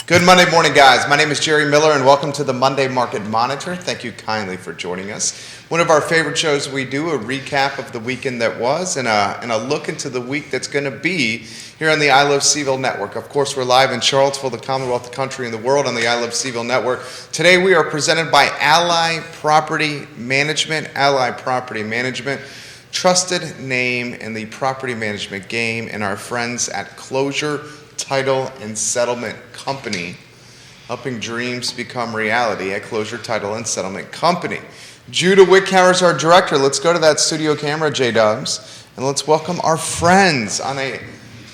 Good Monday morning, guys. My name is Jerry Miller, and welcome to the Monday Market Monitor. Thank you kindly for joining us. One of our favorite shows we do, a recap of the weekend that was and a look into the week that's going to be here on the I Love CVille Network. Of course, we're live in Charlottesville, the Commonwealth, the country, and the world on the I Love CVille Network. Today, we are presented by Ally Property Management. Ally Property Management, trusted name in the property management game, and our friends at Closure, Title, and Settlement Company, helping dreams become reality at Closure, Title, and Settlement Company. Judah Wickhauer is our director. Let's go to that studio camera, J-Dubs, and let's welcome our friends on a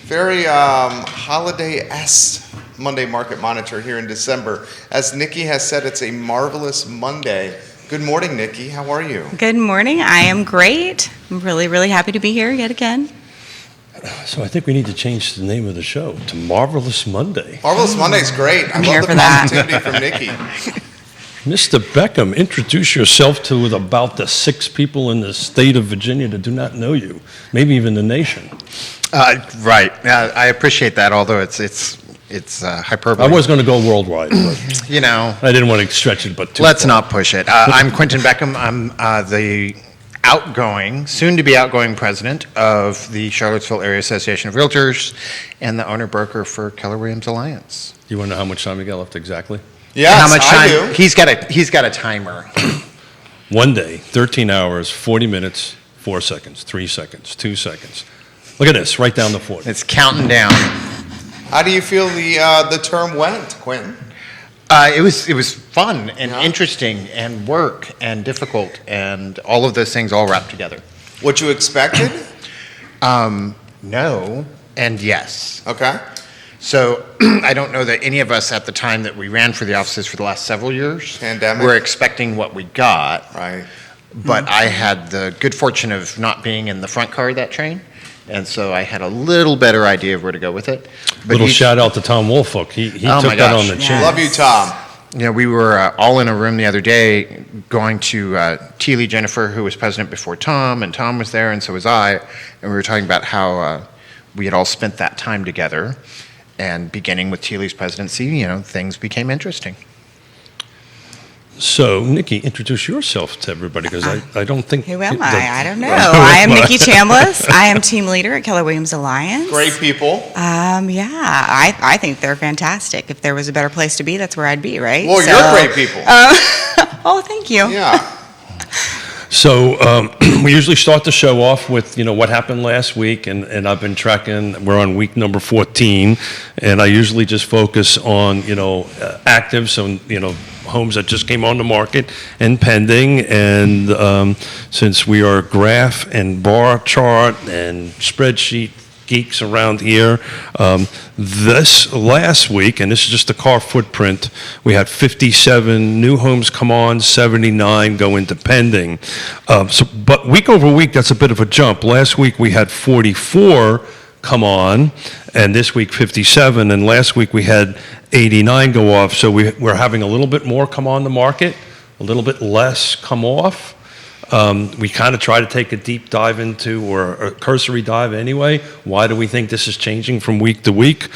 very holiday-esque Monday Market Monitor here in December. As Nikki has said, it's a marvelous Monday. Good morning, Nikki. How are you? Good morning. I am great. I'm really, really happy to be here yet again. So I think we need to change the name of the show to Marvelous Monday. Marvelous Monday is great. I love the positivity from Nikki. Mr. Beckham, introduce yourself to about the 6 people in the state of Virginia that do not know you, maybe even the nation. Right. I appreciate that, although it's hyperbole. I was going to go worldwide, but you know, I didn't want to stretch it, but let's not push it. I'm Quinton Beckham. I'm the soon-to-be outgoing president of the Charlottesville Area Association of Realtors and the owner-broker for Keller Williams Alliance. You want to know how much time we got left exactly? Yes, how much time? I do. He's got a timer. 1 day, 13 hours, 40 minutes, 4 seconds, 3 seconds, 2 seconds. Look at this, right down the 40. It's counting down. How do you feel the term went, Quentin? It was fun and interesting and work and difficult and all of those things all wrapped together. What you expected? No and yes. Okay. So I don't know that any of us at the time that we ran for the offices for the last several years Pandemic. were expecting what we got. Right. But I had the good fortune of not being in the front car of that train. And so I had a little better idea of where to go with it. But Little shout out to Tom Wolfolk. He Oh took my that gosh. on the chin. Love you, Tom. You know, we were all in a room the other day going to Teely Jennifer, who was president before Tom, and Tom was there, and so was I. And we were talking about how we had all spent that time together. And beginning with Teely's presidency, you know, things became interesting. So, Nikki, introduce yourself to everybody, because I don't think... Who am I? I don't know. I am Nikki Chambless. I am team leader at Keller Williams Alliance. Great people. I think they're fantastic. If there was a better place to be, that's where I'd be, right? Well, you're great people. Oh, thank you. Yeah. So we usually start the show off with, you know, what happened last week, and I've been tracking. We're on week number 14, and I usually just focus on, you know, active, so, you know, homes that just came on the market and pending. And since we are graph and bar chart and spreadsheet geeks around here, this last week, and this is just the car footprint, we had 57 new homes come on, 79 go into pending. But week over week, that's a bit of a jump. Last week we had 44 come on, and this week 57, and last week we had 89 go off. So we're having a little bit more come on the market, a little bit less come off. We kind of try to take a deep dive into, or a cursory dive anyway. Why do we think this is changing from week to week?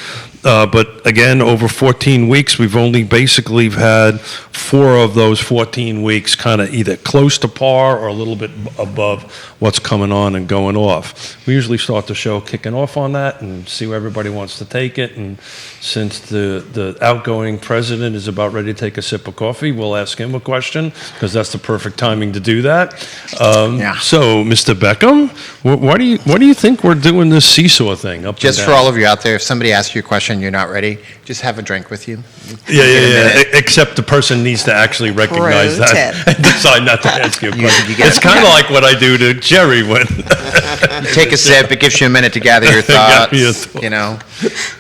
But again, over 14 weeks, we've only basically had 4 of those 14 weeks kind of either close to par or a little bit above what's coming on and going off. We usually start the show kicking off on that and see where everybody wants to take it. And since the outgoing president is about ready to take a sip of coffee, we'll ask him a question, because that's the perfect timing to do that. So, Mr. Beckham, why do you think we're doing this seesaw thing up Just and for down? all of you out there, if somebody asks you a question, you're not ready, just have a drink with you. Yeah. Except the person needs to actually recognize Pro that tip. and decide not to ask you a question. you get It's it. kind of like what I do to Jerry when You take a sip, it gives you a minute to gather your thoughts, Gather your thoughts. you know.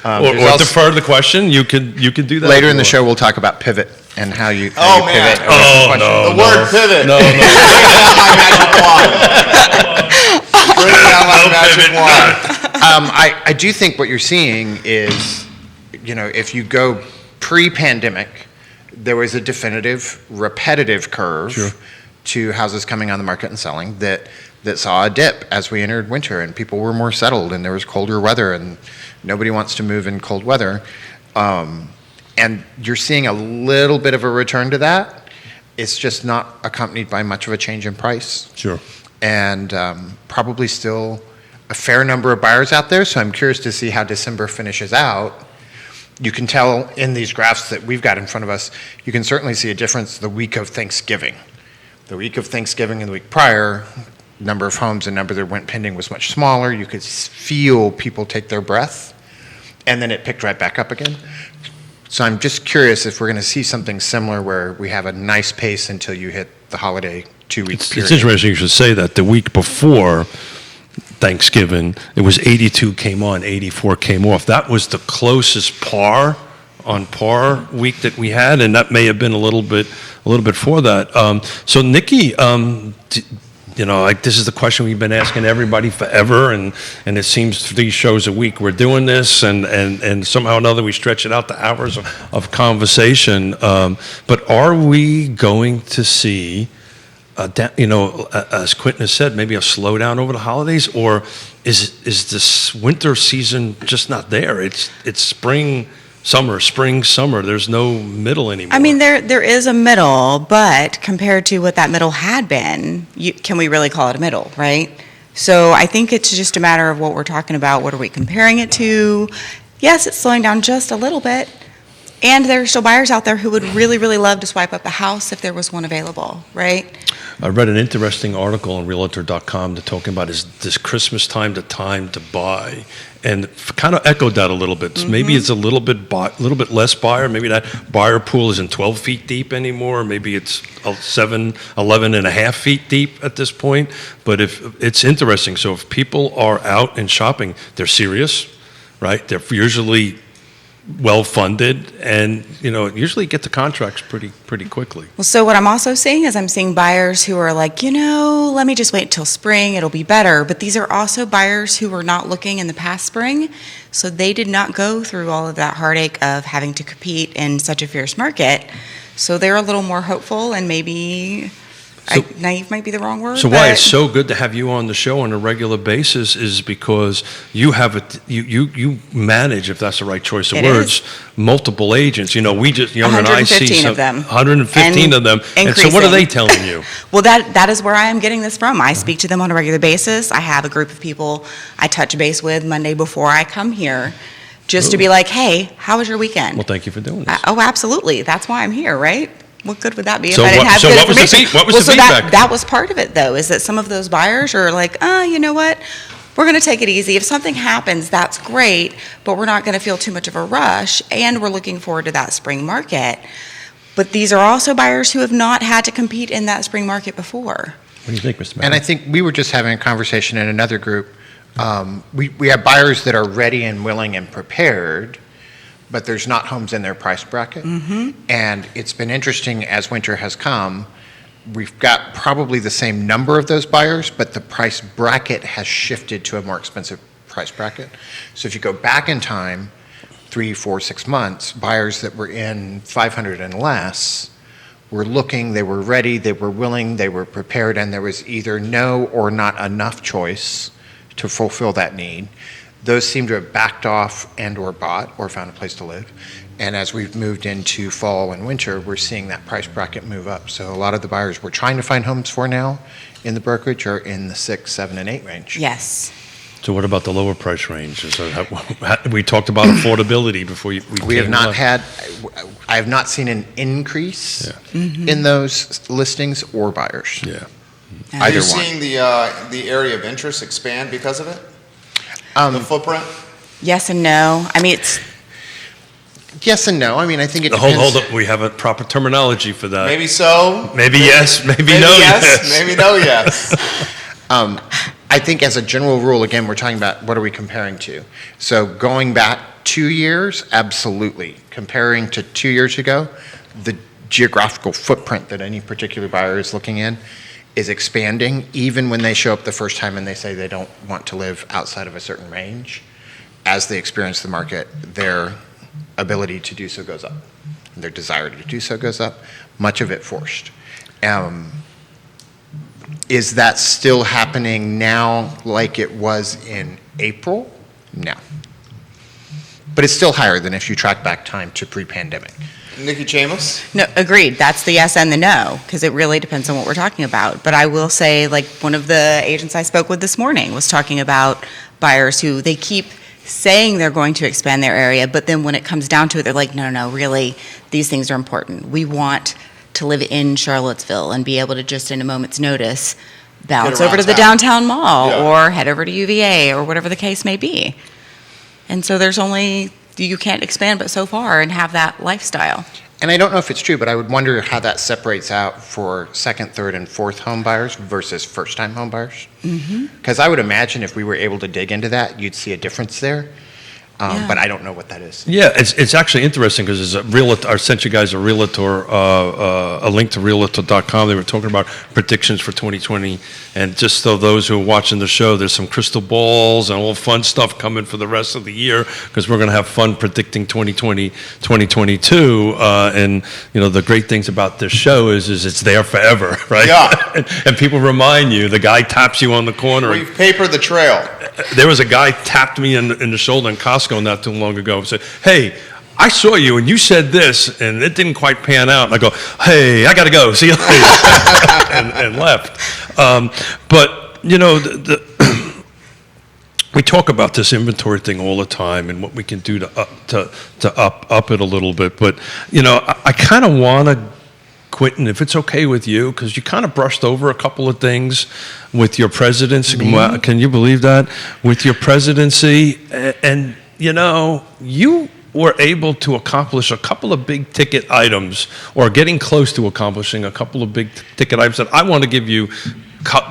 or There's also- defer the question. You could do that later if in the you show, we'll talk about pivot and how you Oh, how you man. pivot. Oh, The word pivot. No. My magic wand. Bring down my magic wand. I do think what you're seeing is, you know, if you go pre-pandemic, there was a definitive, repetitive curve Sure. to houses coming on the market and selling that saw a dip as we entered winter, and people were more settled, and there was colder weather, and nobody wants to move in cold weather. And you're seeing a little bit of a return to that. It's just not accompanied by much of a change in price. Sure. And probably still a fair number of buyers out there, so I'm curious to see how December finishes out. You can tell in these graphs that we've got in front of us, you can certainly see a difference the week of Thanksgiving. The week of Thanksgiving and the week prior, number of homes and number that went pending was much smaller. You could feel people take their breath, and then it picked right back up again. So I'm just curious if we're going to see something similar where we have a nice pace until you hit the holiday 2-week period. It's interesting you should say that. The week before Thanksgiving, it was 82 came on, 84 came off. That was the closest par week that we had, and that may have been a little bit for that. So Nikki, this is the question we've been asking everybody forever, and it seems 3 shows a week we're doing this, and somehow or another we stretch it out to hours of conversation. But are we going to see, as Quinton has said, maybe a slowdown over the holidays, or is this winter season just not there? It's spring, summer. There's no middle anymore. I mean, there is a middle, but compared to what that middle had been, can we really call it a middle, right? So I think it's just a matter of what we're talking about. What are we comparing it to? Yes, it's slowing down just a little bit. And there are still buyers out there who would really, really love to swipe up a house if there was one available, right? I read an interesting article on Realtor.com that talking about is this Christmas time to buy, and kind of echoed that a little bit. Mm-hmm. Maybe it's a little bit less buyer. Maybe that buyer pool isn't 12 feet deep anymore. Maybe it's 11 and a half feet deep at this point. But if it's interesting, so if people are out and shopping, they're serious, right? They're usually well-funded, and usually get the contracts pretty quickly. Well, so what I'm also seeing is I'm seeing buyers who are like, let me just wait till spring, it'll be better. But these are also buyers who were not looking in the past spring, so they did not go through all of that heartache of having to compete in such a fierce market. So they're a little more hopeful, and maybe naive might be the wrong word. So why it's so good to have you on the show on a regular basis is because you have you manage, if that's the right choice of words, multiple agents. We just, and I see 115 of them. And so what are they telling you? Well, that is where I am getting this from. I speak to them on a regular basis. I have a group of people I touch base with Monday before I come here, just to be like, hey, how was your weekend? Well, thank you for doing this. Oh, absolutely. That's why I'm here, right? What good would that be if I didn't have good information? What was the feedback? That was part of it, though, is that some of those buyers are like, you know what? We're going to take it easy. If something happens, that's great, but we're not going to feel too much of a rush, and we're looking forward to that spring market. But these are also buyers who have not had to compete in that spring market before. What do you think, Mr. Beckham? And I think we were just having a conversation in another group. We have buyers that are ready and willing and prepared, but there's not homes in their price bracket. Mm-hmm. And it's been interesting as winter has come, we've got probably the same number of those buyers, but the price bracket has shifted to a more expensive price bracket. So if you go back in time, 3, 4, 6 months, buyers that were in 500 and less were looking, they were ready, they were willing, they were prepared, and there was either no or not enough choice to fulfill that need. Those seem to have backed off and or bought or found a place to live. And as we've moved into fall and winter, we're seeing that price bracket move up. So a lot of the buyers we're trying to find homes for now in the brokerage are in the 6, 7, and 8 range. Yes. So what about the lower price range? We talked about affordability before we have not had, I have not seen an increase in those listings or buyers. Yeah. Are you Either one. seeing the area of interest expand because of it? The footprint? Yes and no. I mean, it's... Yes and no. I mean, I think it depends. Hold up. We have a proper terminology for that. Maybe so. Maybe yes. Maybe no. Yes. Maybe no. Yes. I think as a general rule, again, we're talking about what are we comparing to. So going back 2 years, absolutely. Comparing to 2 years ago, the geographical footprint that any particular buyer is looking in is expanding, even when they show up the first time and they say they don't want to live outside of a certain range. As they experience the market, their ability to do so goes up. Their desire to do so goes up, much of it forced. Is that still happening now like it was in April? No. but it's still higher than if you track back time to pre-pandemic. Nikki Chambless? No, agreed. That's the yes and the no, because it really depends on what we're talking about. But I will say, like, one of the agents I spoke with this morning was talking about buyers who they keep saying they're going to expand their area, but then when it comes down to it, they're like, no, really, these things are important. We want to live in Charlottesville and be able to just in a moment's notice bounce over to the downtown mall or head over to UVA or whatever the case may be. And so you can't expand but so far and have that lifestyle. And I don't know if it's true, but I would wonder how that separates out for second, third, and fourth home buyers versus first-time home buyers. Because I would imagine if we were able to dig into that, you'd see a difference there. But I don't know what that is. Yeah, it's actually interesting because there's a Realtor. I sent you guys a Realtor, a link to Realtor.com. They were talking about predictions for 2020, and just so those who are watching the show, there's some crystal balls and all fun stuff coming for the rest of the year because we're going to have fun predicting 2020, 2022. And the great things about this show is it's there forever, right? Yeah. and people remind you. The guy taps you on the corner. We've papered the trail. There was a guy tapped me in the shoulder in Costco not too long ago and said, "Hey, I saw you and you said this and it didn't quite pan out." And I go, "Hey, I got to go. See you later," and left. But we talk about this inventory thing all the time and what we can do to up it a little bit. But I kind of want to. Quentin, if it's okay with you, because you kind of brushed over a couple of things with your presidency. Can you believe that? With your presidency, and you were able to accomplish a couple of big ticket items, or getting close to accomplishing a couple of big ticket items that I want to give you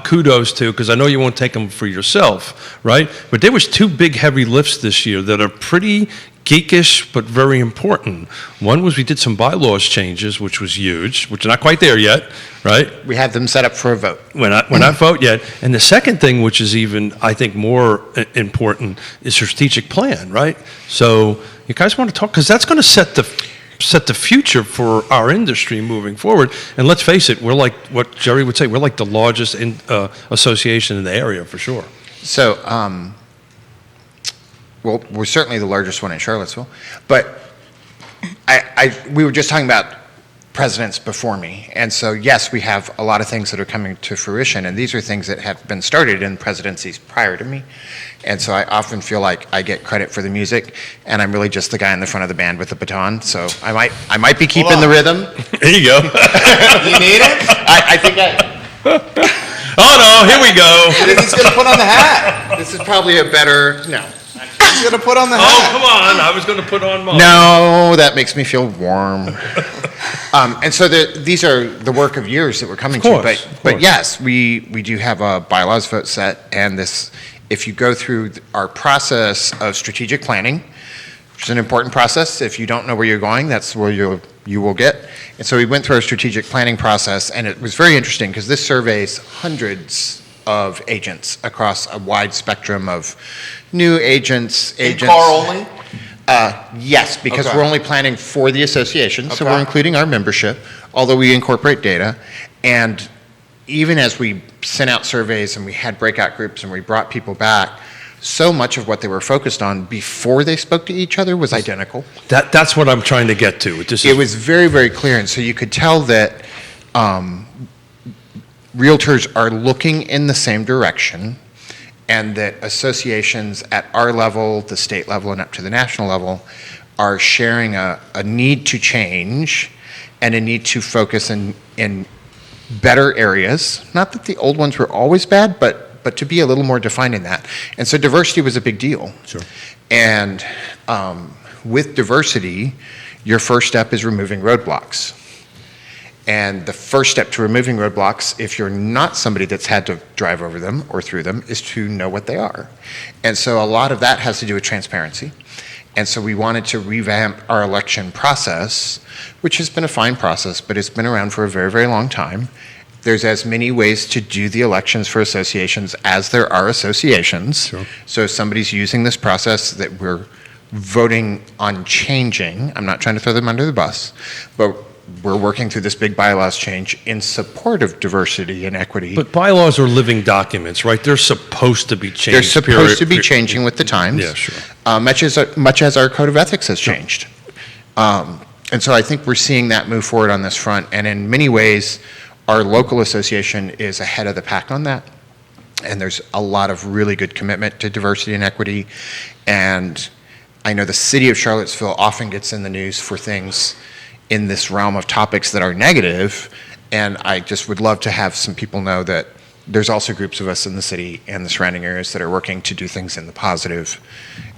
kudos to, because I know you won't take them for yourself, right? But there was two big heavy lifts this year that are pretty geekish but very important. One was we did some bylaws changes, which was huge, which are not quite there yet, right? We have them set up for a vote. We're not vote yet. And the second thing, which is even, I think, more important, is strategic plan, right? So you guys want to talk, because that's going to set the future for our industry moving forward. And let's face it, we're like what Jerry would say, we're like the largest association in the area for sure. So, well, we're certainly the largest one in Charlottesville, but we were just talking about presidents before me, and so yes, we have a lot of things that are coming to fruition, and these are things that have been started in presidencies prior to me, and so I often feel like I get credit for the music, and I'm really just the guy in the front of the band with the baton, so I might be keeping the rhythm. There you go. You need it? I think Oh no, here we go. He's going to put on the hat. this is probably a better, no. He's going to put on the hat. Oh, come on. I was going to put on mine. No, that makes me feel warm. And so these are the work of years that we're coming to. But yes, we do have a bylaws vote set, and this, if you go through our process of strategic planning, which is an important process. If you don't know where you're going, that's where you will get. And so we went through our strategic planning process, and it was very interesting because this surveys hundreds of agents across a wide spectrum of new agents. Car only? Yes, because Okay. we're only planning for the association, so Okay. we're including our membership, although we incorporate data. And even as we sent out surveys and we had breakout groups and we brought people back, so much of what they were focused on before they spoke to each other was identical. That's what I'm trying to get to. It was very, very clear, and so you could tell that realtors are looking in the same direction, and that associations at our level, the state level, and up to the national level are sharing a need to change and a need to focus in better areas. Not that the old ones were always bad, but to be a little more defined in that. And so diversity was a big deal. Sure. And with diversity, your first step is removing roadblocks. And the first step to removing roadblocks, if you're not somebody that's had to drive over them or through them, is to know what they are. And so a lot of that has to do with transparency. And so we wanted to revamp our election process, which has been a fine process, but it's been around for a very, very long time. There's as many ways to do the elections for associations as there are associations. Sure. So if somebody's using this process that we're voting on changing, I'm not trying to throw them under the bus, but we're working through this big bylaws change in support of diversity and equity. But bylaws are living documents, right? They're supposed to be changed. They're supposed to be changing with the times. Yeah, sure. Much as our code of ethics has changed. And so I think we're seeing that move forward on this front. And in many ways, our local association is ahead of the pack on that. And there's a lot of really good commitment to diversity and equity. And I know the city of Charlottesville often gets in the news for things in this realm of topics that are negative. And I just would love to have some people know that there's also groups of us in the city and the surrounding areas that are working to do things in the positive,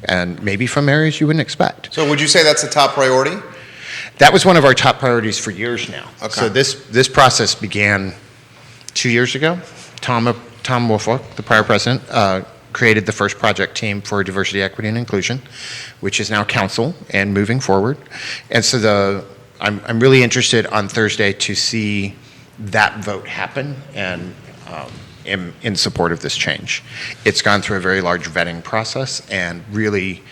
and maybe from areas you wouldn't expect. So would you say that's the top priority? That was one of our top priorities for years now. Okay. So this process began 2 years ago. Tom Woolfolk, the prior president, created the first project team for diversity, equity, and inclusion, which is now council and moving forward. And so I'm really interested on Thursday to see that vote happen, and am in support of this change. It's gone through a very large vetting process and really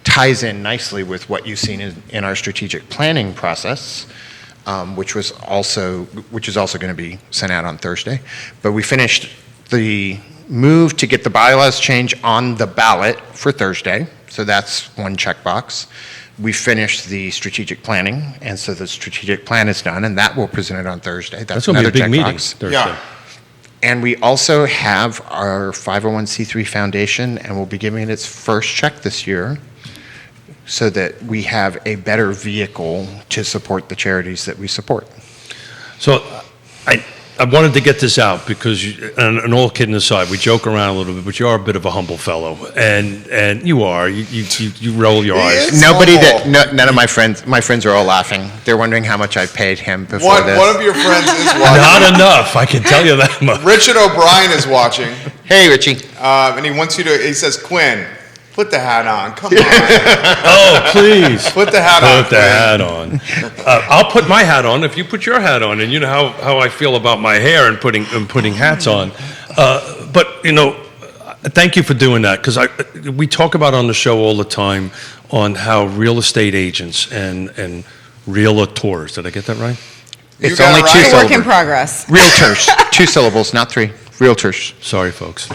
ties in nicely with what you've seen in our strategic planning process, which is also going to be sent out on Thursday. But we finished the move to get the bylaws change on the ballot for Thursday, so that's one checkbox. We finished the strategic planning, and so the strategic plan is done, and that will present it on Thursday. That's going to be a big meeting checkbox. Thursday. Yeah. And we also have our 501c3 foundation, and we'll be giving it its first check this year, so that we have a better vehicle to support the charities that we support. So I wanted to get this out because, and all kidding aside, we joke around a little bit, but you are a bit of a humble fellow, and you are. You roll your eyes. It's None of my friends are all laughing. They're wondering how much I paid him before this. One of your friends is watching. Not enough, I can tell you that much. Richard O'Brien is watching, Hey, Richie. and he says, Quinn, put the hat on. Come on. Oh, please. Put the hat on. Put the hat on. I'll put my hat on if you put your hat on, and you know how I feel about my hair and putting hats on. But thank you for doing that, because we talk about on the show all the time on how real estate agents and realtors. Did I get that right? It's got only it right. two Work in syllables. progress. Realtors. 2 syllables, not 3. Realtors. Sorry, folks.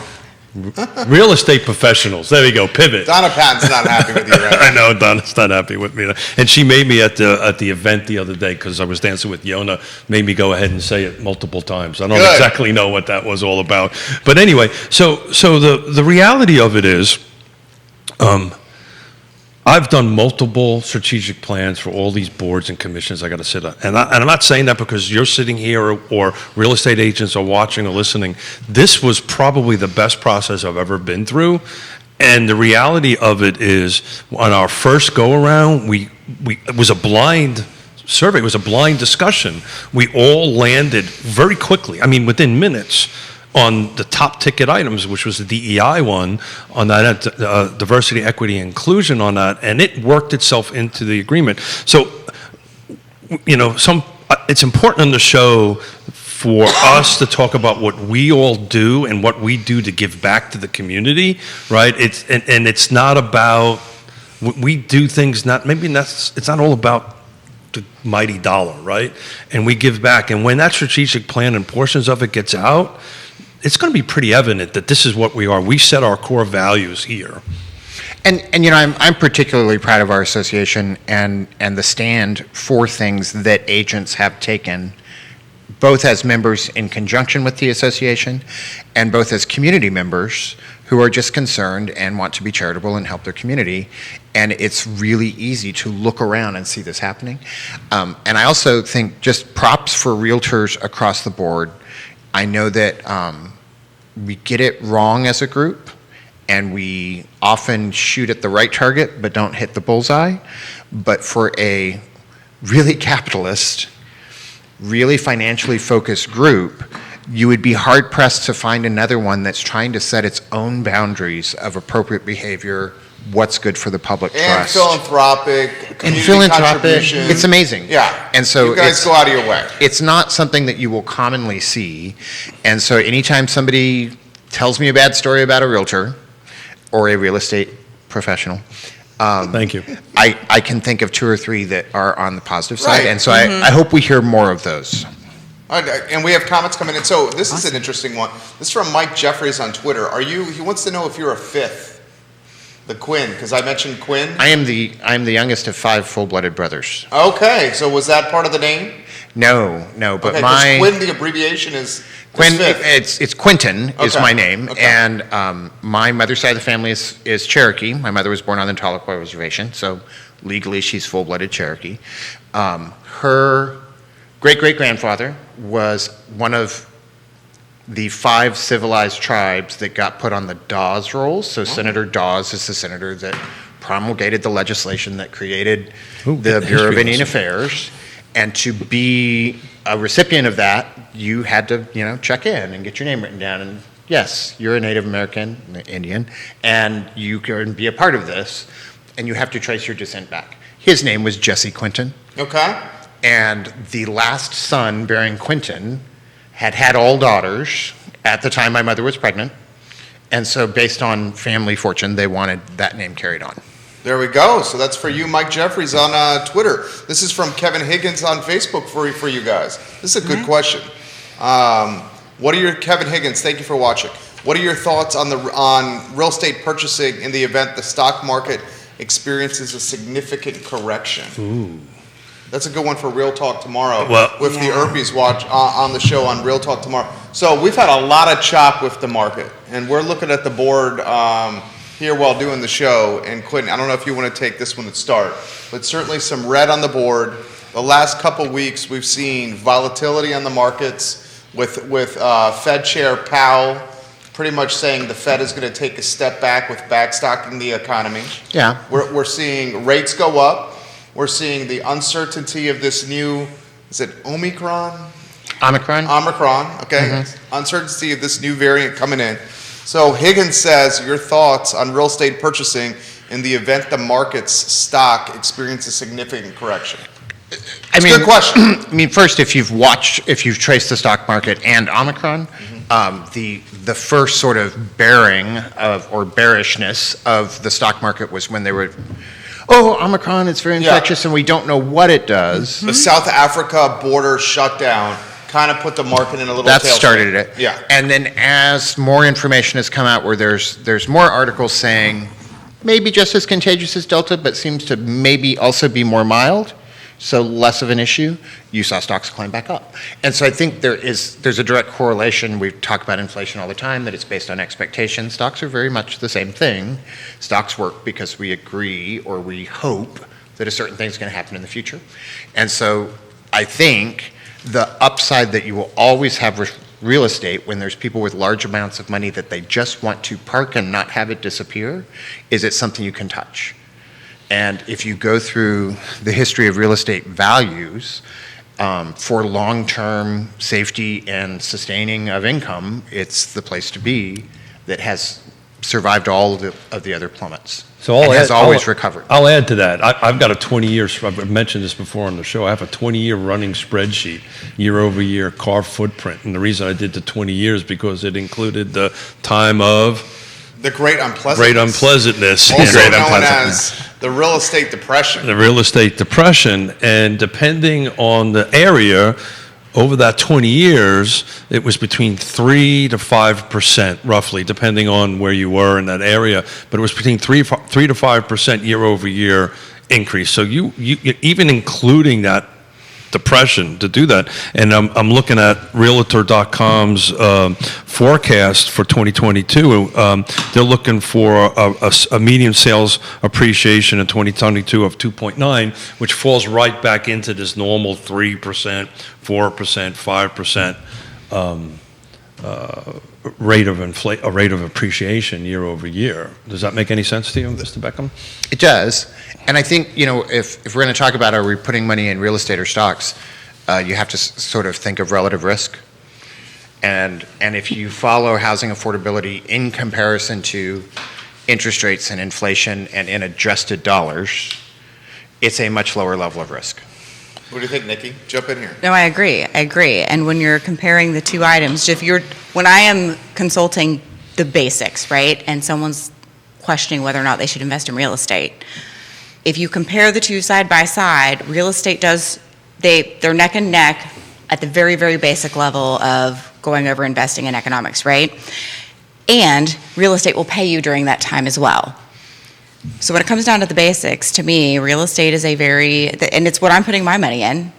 Real estate professionals. There we go. Pivot. Donna Patton's not happy with you right I now. know Donna's not happy with me, and she made me at the event the other day because I was dancing with Yona. Made me go ahead and say it multiple times. I don't Good. exactly know what that was all about, but anyway. So the reality of it is, I've done multiple strategic plans for all these boards and commissions I got to sit on. And I'm not saying that because you're sitting here or real estate agents are watching or listening. This was probably the best process I've ever been through. And the reality of it is, on our first go-around, it was a blind survey. It was a blind discussion. We all landed very quickly, I mean, within minutes, on the top ticket items, which was the DEI one, on that diversity, equity, inclusion on that, and it worked itself into the agreement. So, it's important on the show for us to talk about what we all do and what we do to give back to the community, right? It's not about, we do things, it's not all about the mighty dollar, right? And we give back, and when that strategic plan and portions of it gets out, it's going to be pretty evident that this is what we are. We set our core values here. And I'm particularly proud of our association and the stand for things that agents have taken, both as members in conjunction with the association and both as community members who are just concerned and want to be charitable and help their community. And it's really easy to look around and see this happening. And I also think just props for realtors across the board. I know that we get it wrong as a group, and we often shoot at the right target but don't hit the bullseye. But for a really capitalist, really financially focused group, you would be hard-pressed to find another one that's trying to set its own boundaries of appropriate behavior, what's good for the public And trust. philanthropic, community contribution. It's amazing. Yeah. And so you guys go out of your way. It's not something that you will commonly see. And so anytime somebody tells me a bad story about a realtor or a real estate professional, Thank you. I can think of 2 or 3 that are on the positive side, Right. and so I hope we hear more of those. And we have comments coming in. So this is an interesting one. This is from Mike Jeffries on Twitter. He wants to know if you're a fifth, the Quinn, because I mentioned Quinn. I am the youngest of 5 full-blooded brothers. Okay, so was that part of the name? No, but Okay, 'cause my Quinn, the abbreviation is Quinn, fifth. it's Quinton is Okay, my name, okay. and my mother's side of the family is Cherokee. My mother was born on the Tahlequah Reservation, so legally she's full-blooded Cherokee. Her great-great-grandfather was one of the 5 civilized tribes that got put on the Dawes rolls. So Senator Dawes is the senator that promulgated the legislation that created the Bureau of Indian Affairs. And to be a recipient of that, you had to, check in and get your name written down. And yes, you're a Native American, Indian, and you can be a part of this, and you have to trace your descent back. His name was Jesse Quinton. Okay. And the last son bearing Quinton had all daughters at the time my mother was pregnant. And so based on family fortune, they wanted that name carried on. There we go. So that's for you, Mike Jeffries, on Twitter. This is from Kevin Higgins on Facebook for you guys. This is a good question. What are your Kevin Higgins? Thank you for watching. What are your thoughts on real estate purchasing in the event the stock market experiences a significant correction? Ooh. That's a good one for Real Talk tomorrow Well- with the Erpies watch on the show on Real Talk tomorrow. So we've had a lot of chop with the market, and we're looking at the board here while doing the show. And Quentin, I don't know if you want to take this one to start, but certainly some red on the board. The last couple weeks, we've seen volatility on the markets with Fed Chair Powell pretty much saying the Fed is going to take a step back with backstocking the economy. Yeah. We're seeing rates go up. We're seeing the uncertainty of this new, is it Omicron? Omicron? Omicron, okay. Uncertainty of this new variant coming in. So Higgins says, your thoughts on real estate purchasing in the event the market's stock experiences a significant correction? It's a good question. First, if you've traced the stock market and Omicron, the first sort of bearing of or bearishness of the stock market was when they were, Omicron, it's very infectious and we don't know what it does. The South Africa border shutdown kind of put the market in a little That tailspin. started it. Yeah. And then as more information has come out where there's more articles saying maybe just as contagious as Delta, but seems to maybe also be more mild, so less of an issue, you saw stocks climb back up. And so I think there's a direct correlation. We talk about inflation all the time, that it's based on expectations. Stocks are very much the same thing. Stocks work because we agree or we hope that a certain thing is going to happen in the future. And so I think the upside that you will always have with real estate when there's people with large amounts of money that they just want to park and not have it disappear is it's something you can touch. And if you go through the history of real estate values, for long-term safety and sustaining of income, it's the place to be that has survived all of the other plummets. So and has always recovered. I'll add to that. I've got a 20-year, I've mentioned this before on the show, I have a 20-year running spreadsheet, year-over-year car footprint. And the reason I did the 20 years because it included the time of The Great Unpleasantness. great unpleasantness. Also Great known unpleasantness. as the Real Estate Depression. The real estate depression, and depending on the area, over that 20 years, it was between 3 to 5%, roughly, depending on where you were in that area. But it was between 3 to 5% year-over-year increase. So you even including that depression to do that, and I'm looking at Realtor.com's forecast for 2022. They're looking for a median sales appreciation in 2022 of 2.9, which falls right back into this normal 3%, 4%, 5% rate of appreciation year over year. Does that make any sense to you, Mr. Beckham? It does. And I think, if we're going to talk about are we putting money in real estate or stocks, you have to sort of think of relative risk. And if you follow housing affordability in comparison to interest rates and inflation and in adjusted dollars, it's a much lower level of risk. What do you think, Nikki? Jump in here. No, I agree. And when you're comparing the two items, when I am consulting the basics, right, and someone's questioning whether or not they should invest in real estate. If you compare the two side by side, real estate they're neck and neck at the very, very basic level of going over investing in economics, right? And real estate will pay you during that time as well. So when it comes down to the basics, to me, real estate is and it's what I'm putting my money in.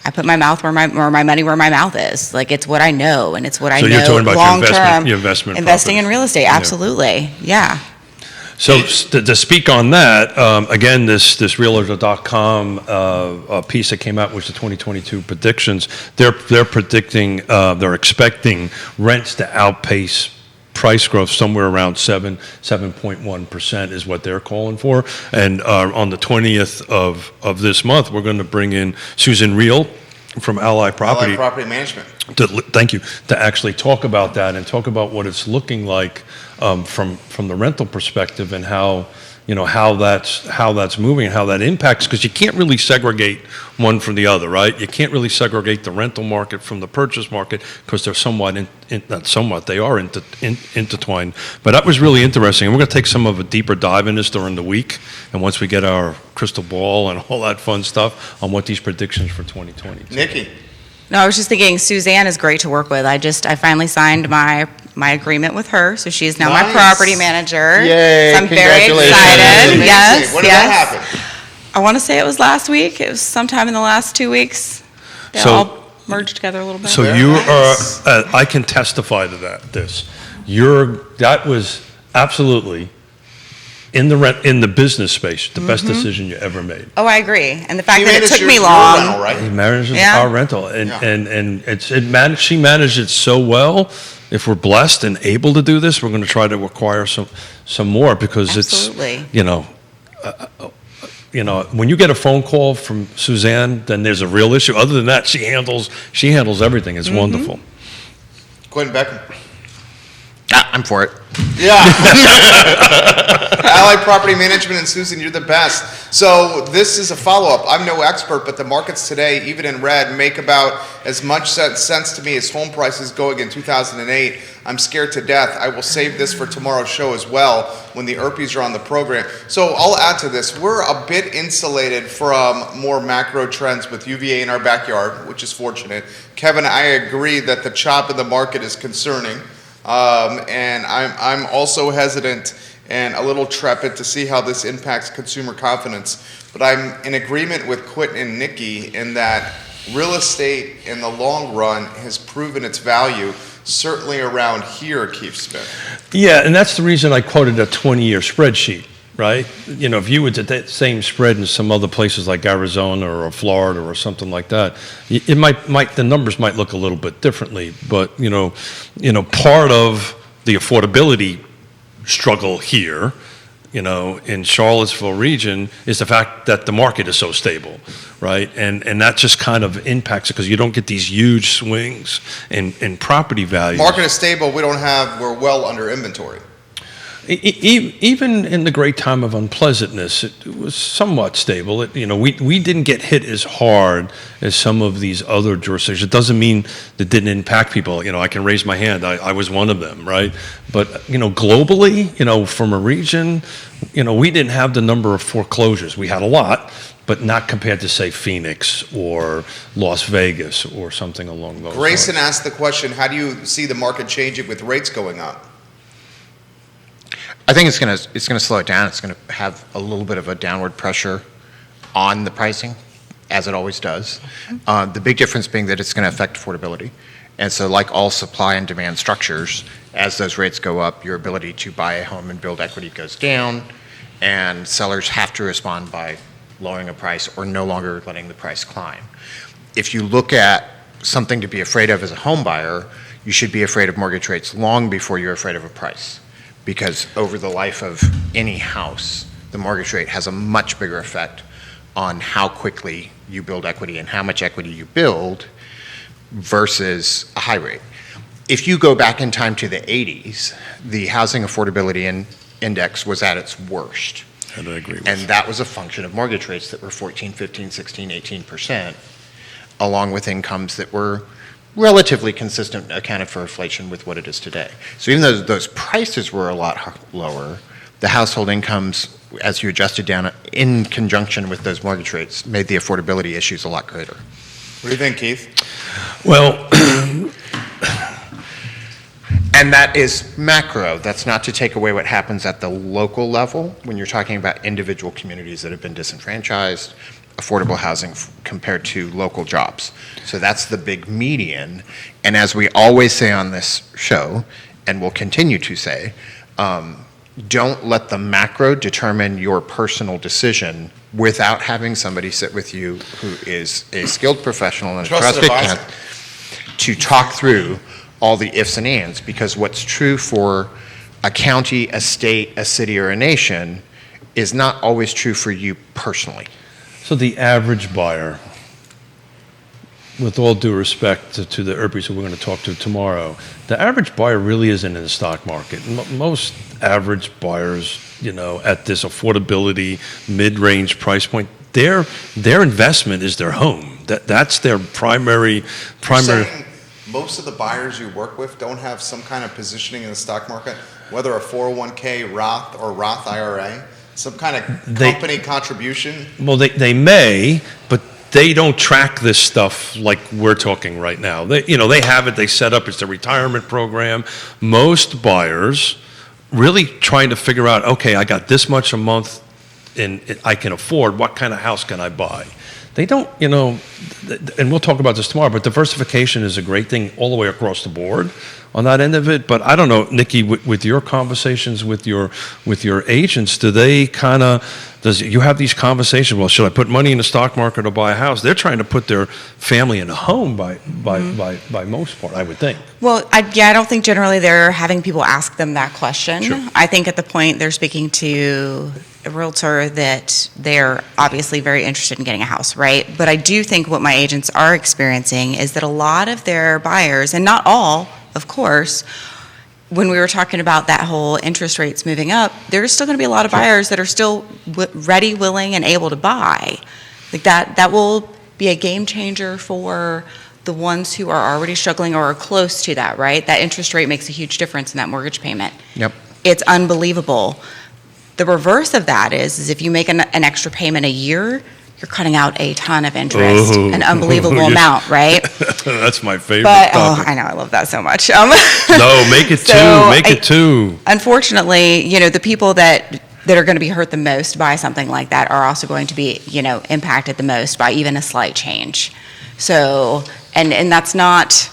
I put my mouth where my money where my mouth is. Like, it's what I know, and it's what I know So you're talking about long term. your investment investing in properties. real estate, absolutely, yeah. So to speak on that, again, this Realtor.com piece that came out was the 2022 predictions. They're predicting, they're expecting rents to outpace price growth somewhere around 7.1% is what they're calling for. And on the 20th of this month, we're going to bring in Susan Reel from Ally Property. Ally Property Management. Thank you. To actually talk about that and talk about what it's looking like from the rental perspective, and how that's moving and how that impacts, because you can't really segregate one from the other, right? You can't really segregate the rental market from the purchase market, because they're they are intertwined. But that was really interesting. And we're going to take some of a deeper dive in this during the week, and once we get our crystal ball and all that fun stuff on what these predictions for 2020. Nikki. No, I was just thinking Suzanne is great to work with. I finally signed my agreement with her, so she's now my Nice. property manager. Yay, So I'm very congratulations. excited. Amazing. Yes, When did yes. that happen? I want to say it was last week. It was sometime in the last 2 weeks. They So- all merged together a little bit. So Very you nice. are, I can testify to that, that was absolutely, in the business space, the best decision you ever made. Oh, I agree. And the fact You that it managed took your me rental, long. right? He manages Yeah. our rental, and Yeah. she managed it so well. If we're blessed and able to do this, we're going to try to acquire some more, because Absolutely. when you get a phone call from Suzanne, then there's a real issue. Other than that, she handles everything. It's wonderful. Quentin Beckham. I'm for it. Yeah. Ally Property Management, and Susan, you're the best. So this is a follow-up. I'm no expert, but the markets today, even in red, make about as much sense to me as home prices going in 2008. I'm scared to death. I will save this for tomorrow's show as well, when the Erpies are on the program. So I'll add to this. We're a bit insulated from more macro trends with UVA in our backyard, which is fortunate. Kevin, I agree that the chop in the market is concerning. And I'm also hesitant and a little trepid to see how this impacts consumer confidence. But I'm in agreement with Quinton and Nikki in that real estate in the long run has proven its value, certainly around here, Keith Smith. Yeah, and that's the reason I quoted a 20-year spreadsheet, right? If you would at that same spread in some other places like Arizona or Florida or something like that, it might the numbers might look a little bit differently. But part of the affordability struggle here, in Charlottesville region, is the fact that the market is so stable, right? And that just kind of impacts it, because you don't get these huge swings in property values. Market is stable. We're well under inventory. Even in the great time of unpleasantness, it was somewhat stable. We didn't get hit as hard as some of these other jurisdictions. It doesn't mean that didn't impact people. I can raise my hand. I was one of them, right? But globally, from a region, we didn't have the number of foreclosures. We had a lot, but not compared to, say, Phoenix or Las Vegas or something along those lines. Grayson asked the question, how do you see the market changing with rates going up? I think it's going to slow it down. It's going to have a little bit of a downward pressure on the pricing, as it always does. The big difference being that it's going to affect affordability. And so, like all supply and demand structures, as those rates go up, your ability to buy a home and build equity goes down, and sellers have to respond by lowering a price or no longer letting the price climb. If you look at something to be afraid of as a home buyer, you should be afraid of mortgage rates long before you're afraid of a price. Because over the life of any house, the mortgage rate has a much bigger effect on how quickly you build equity and how much equity you build versus a high rate. If you go back in time to the 80s, the housing affordability index was at its worst. And I agree with And that was a function of mortgage rates that were 14, 15, 16, 18%, along with incomes that were relatively consistent, accounted for inflation with what it is today. So even though those prices were a lot lower, the household incomes, as you adjusted down in conjunction with those mortgage rates, made the affordability issues a lot greater. What do you think, Keith? Well, And that is macro. That's not to take away what happens at the local level when you're talking about individual communities that have been disenfranchised, affordable housing compared to local jobs. So that's the big median. And as we always say on this show, and will continue to say, don't let the macro determine your personal decision without having somebody sit with you who is a skilled professional and a Trusted trusted advisor. to talk through all the ifs and ands, because what's true for a county, a state, a city, or a nation is not always true for you personally. so the average buyer, with all due respect to the Urbies who we're going to talk to tomorrow, the average buyer really isn't in the stock market. Most average buyers, at this affordability, mid-range price point, their investment is their home. That's their primary. You're saying most of the buyers you work with don't have some kind of positioning in the stock market, whether a 401k, Roth, or Roth IRA, some kind of company contribution? Well, they may, but they don't track this stuff like we're talking right now. They have it, they set up, it's a retirement program. Most buyers really trying to figure out, okay, I got this much a month and I can afford, what kind of house can I buy? They don't, and we'll talk about this tomorrow, but diversification is a great thing all the way across the board on that end of it. But I don't know, Nikki, with your conversations with your agents, do you have these conversations? Well, should I put money in the stock market or buy a house? They're trying to put their family in a home by most part, I would think. Well, I don't think generally they're having people ask them that question. Sure. I think at the point they're speaking to a realtor that they're obviously very interested in getting a house, right? But I do think what my agents are experiencing is that a lot of their buyers, and not all, of course, when we were talking about that whole interest rates moving up, there's still going to be a lot of buyers that are still ready, willing, and able to buy. Like that will be a game changer for the ones who are already struggling or are close to that, right? That interest rate makes a huge difference in that mortgage payment. Yep. It's unbelievable. The reverse of that is if you make an extra payment a year, you're cutting out a ton of interest, an unbelievable amount, right? That's my favorite But topic. I know, I love that so much. No, make it So Make it two. Unfortunately, the people that are going to be hurt the most by something like that are also going to be, impacted the most by even a slight change. So, and that's not,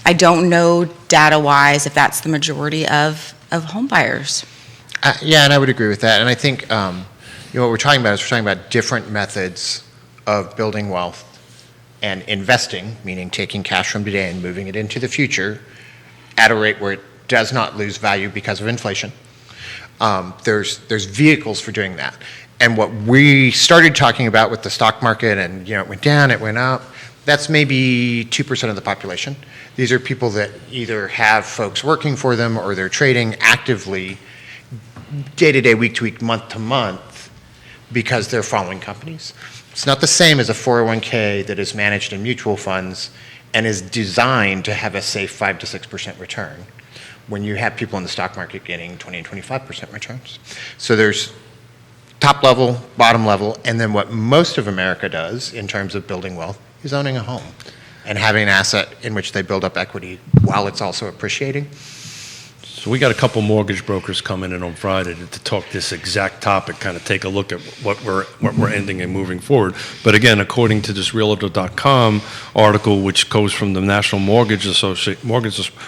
I don't know data-wise if that's the majority of home buyers. Yeah, and I would agree with that. And I think what we're talking about different methods of building wealth and investing, meaning taking cash from today and moving it into the future at a rate where it does not lose value because of inflation. There's vehicles for doing that. And what we started talking about with the stock market, and it went down, it went up, that's maybe 2% of the population. These are people that either have folks working for them or they're trading actively day-to-day, week-to-week, month-to-month because they're following companies. It's not the same as a 401k that is managed in mutual funds and is designed to have a safe 5 to 6% return when you have people in the stock market getting 20 and 25% returns. So there's top level, bottom level, and then what most of America does in terms of building wealth is owning a home and having an asset in which they build up equity while it's also appreciating. So we got a couple mortgage brokers coming in on Friday to talk this exact topic, kind of take a look at what we're ending and moving forward. But again, according to this Realtor.com article, which goes from the National Mortgage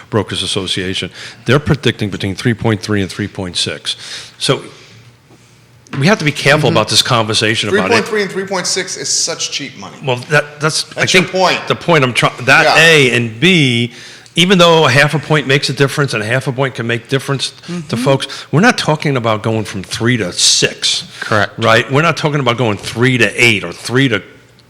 Brokers Association, they're predicting between 3.3 and 3.6. So we have to be careful about this conversation about it. 3.3 and 3.6 is such cheap money. Well, that's I your think point. the point I'm trying. That Yeah. A and B. Even though a half a point makes a difference and a half a point can make difference to folks, we're not talking about going from 3 to 6. Correct. Right? We're not talking about going 3 to 8 or 3 to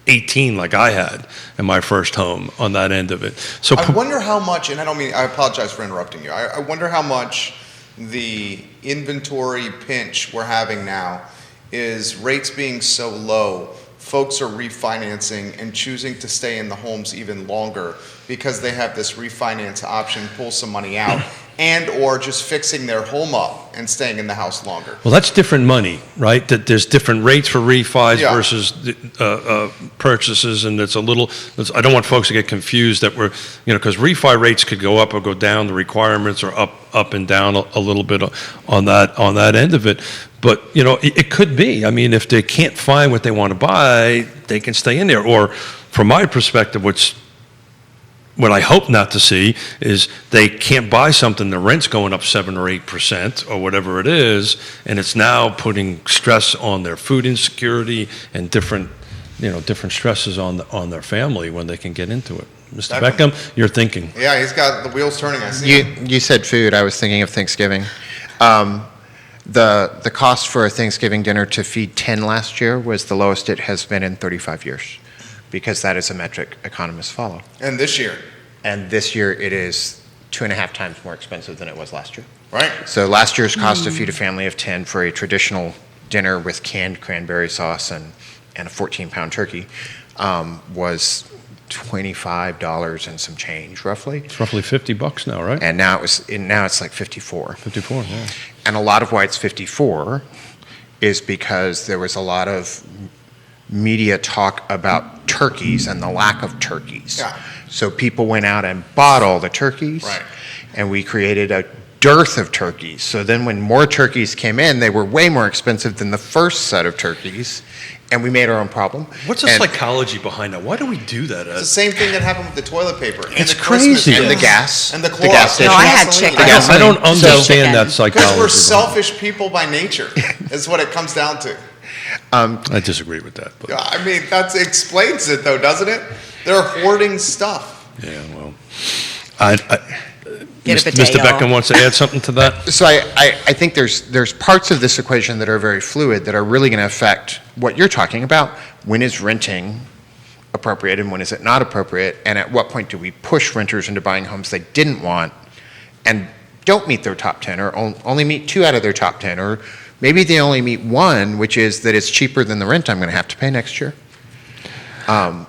18 like I had in my first home on that end of it. So I wonder how much, and I apologize for interrupting you. I wonder how much the inventory pinch we're having now is rates being so low folks are refinancing and choosing to stay in the homes even longer because they have this refinance option, pull some money out, and or just fixing their home up and staying in the house longer. Well, that's different money, right? That there's different rates for refis Yeah. versus purchases, and it's a little. I don't want folks to get confused that we're, because refi rates could go up or go down. The requirements are up and down a little bit on that end of it. But it could be. I mean, if they can't find what they want to buy, they can stay in there. Or, from my perspective, what I hope not to see is they can't buy something, the rent's going up 7 or 8% or whatever it is, and it's now putting stress on their food insecurity and different stresses on their family when they can get into it. Mr. Beckham, you're thinking. Yeah, he's got the wheels turning. I see. You said food. I was thinking of Thanksgiving. The cost for a Thanksgiving dinner to feed 10 last year was the lowest it has been in 35 years, because that is a metric economists follow. And this year. And this year it is 2.5 times more expensive than it was last year. Right. So last year's cost to feed a family of 10 for a traditional dinner with canned cranberry sauce and a 14-pound turkey was $25 and some change, roughly. It's roughly $50 now, right? And now it's like 54. 54, yeah. And a lot of why it's 54 is because there was a lot of media talk about turkeys and the lack of turkeys. Yeah. So people went out and bought all the turkeys, Right. and we created a dearth of turkeys. So then when more turkeys came in, they were way more expensive than the first set of turkeys, and we made our own problem. What's the And- psychology behind that? Why do we do that? It's the same thing that happened with the toilet paper. And It's the Christmas crazy. And the gifts. gas. And the The Clorox. gas No, I had Gasoline. chicken. gas- I don't understand chicken. that psychology. Because we're behind selfish people by nature, is what it comes down to. it. I disagree with that. But, I mean, that explains it, though, doesn't it? They're hoarding stuff. yeah, well, Get a Mr. potato. Beckham wants to add something to that? So I think there's parts of this equation that are very fluid that are really going to affect what you're talking about. When is renting appropriate and when is it not appropriate? And at what point do we push renters into buying homes they didn't want and don't meet their top 10 or only meet 2 out of their top 10? Or maybe they only meet 1, which is that it's cheaper than the rent I'm going to have to pay next year. I'm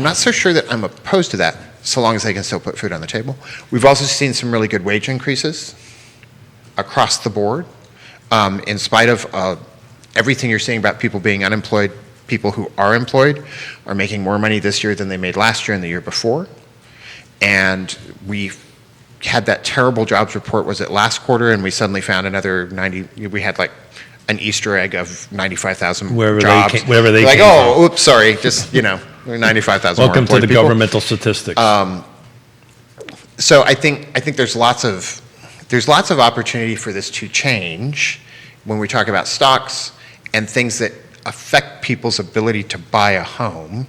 not so sure that I'm opposed to that, so long as they can still put food on the table. We've also seen some really good wage increases across the board. In spite of everything you're saying about people being unemployed, people who are employed are making more money this year than they made last year and the year before. And we had that terrible jobs report, was it last quarter, and we suddenly found another 90, we had like an Easter egg of 95,000 Wherever they jobs. came- wherever they Like, came oh, from. oops, sorry, just, 95,000 more Welcome to employed the people. governmental statistics. So I think there's lots of opportunity for this to change when we talk about stocks and things that affect people's ability to buy a home.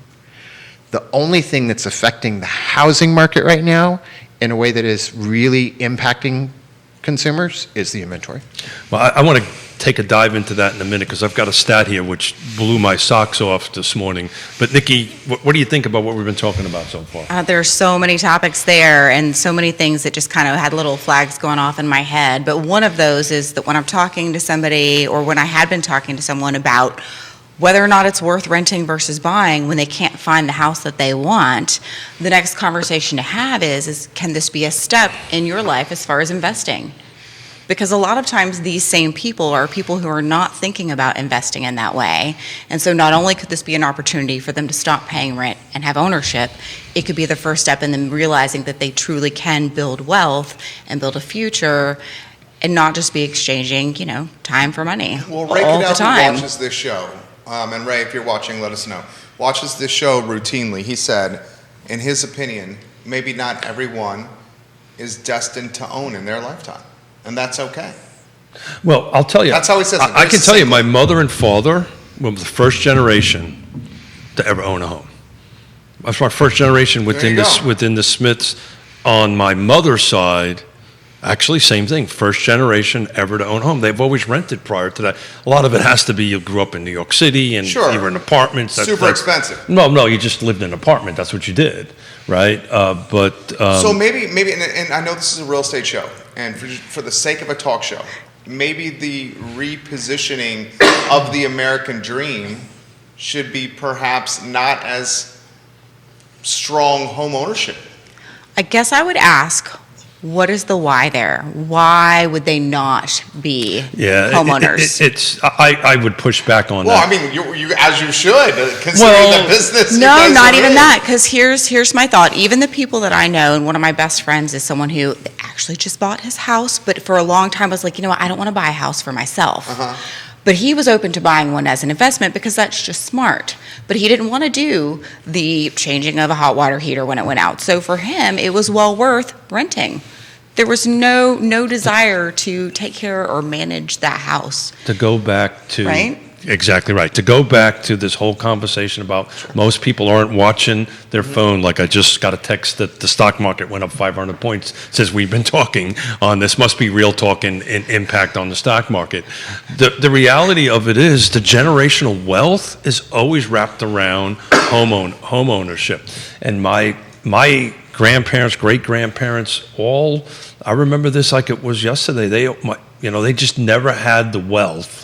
The only thing that's affecting the housing market right now in a way that is really impacting consumers is the inventory. Well, I want to take a dive into that in a minute because I've got a stat here which blew my socks off this morning. But Nikki, what do you think about what we've been talking about so far? There's so many topics there and so many things that just kind of had little flags going off in my head. But one of those is that when I'm talking to somebody or when I had been talking to someone about whether or not it's worth renting versus buying when they can't find the house that they want, the next conversation to have is can this be a step in your life as far as investing? Because a lot of times these same people are people who are not thinking about investing in that way. And so not only could this be an opportunity for them to stop paying rent and have ownership, it could be the first step in them realizing that they truly can build wealth and build a future and not just be exchanging, time for money Well, Ray all the Cadell, who time. watches this show, and Ray, if you're watching, let us know, watches this show routinely. He said, in his opinion, maybe not everyone is destined to own in their lifetime. And that's okay. Well, I'll tell you. That's how he says it. I can tell you, my mother and father were the first generation to ever own a home. I was my first generation within There you go. within the Smiths. On my mother's side, actually, same thing. First generation ever to own a home. They've always rented prior to that. A lot of it has to be you grew up in New York City and Sure. you were in apartments. Super expensive. No, you just lived in an apartment. That's what you did, right? So maybe, and I know this is a real estate show, and for the sake of a talk show, maybe the repositioning of the American dream should be perhaps not as strong home ownership? I guess I would ask, what is the why there? Why would they not be homeowners? I would push back on Well, that. I mean, you as you should, considering the business. you No, guys not are even in. that. Because here's my thought. Even the people that I know, and one of my best friends is someone who actually just bought his house, but for a long time was like, you know what, I don't want to buy a house for myself. But he was open to buying one as an investment because that's just smart. But he didn't want to do the changing of a hot water heater when it went out. So for him, it was well worth renting. There was no desire to take care or manage that house. To go back to Right? Exactly right. To go back to this whole conversation about most people aren't watching their phone. Like I just got a text that the stock market went up 500 points. Says we've been talking on this. Must be real talk and impact on the stock market. The reality of it is the generational wealth is always wrapped around home ownership. And my grandparents, great grandparents, all I remember this like it was yesterday. They just never had the wealth.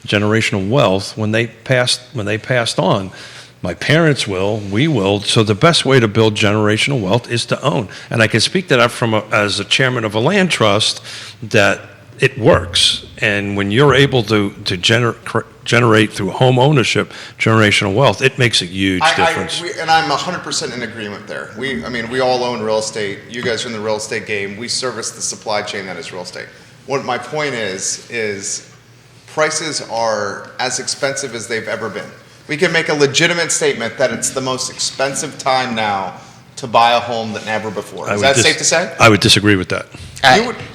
Generational wealth when they passed on. My parents we will. So the best way to build generational wealth is to own. And I can speak to that as a chairman of a land trust that it works. And when you're able to generate through home ownership generational wealth, it makes a huge difference. And I'm 100% in agreement there. We all own real estate. You guys are in the real estate game. We service the supply chain that is real estate. What my point is prices are as expensive as they've ever been. We can make a legitimate statement that it's the most expensive time now to buy a home than ever before. Is that safe to say? I would disagree with that.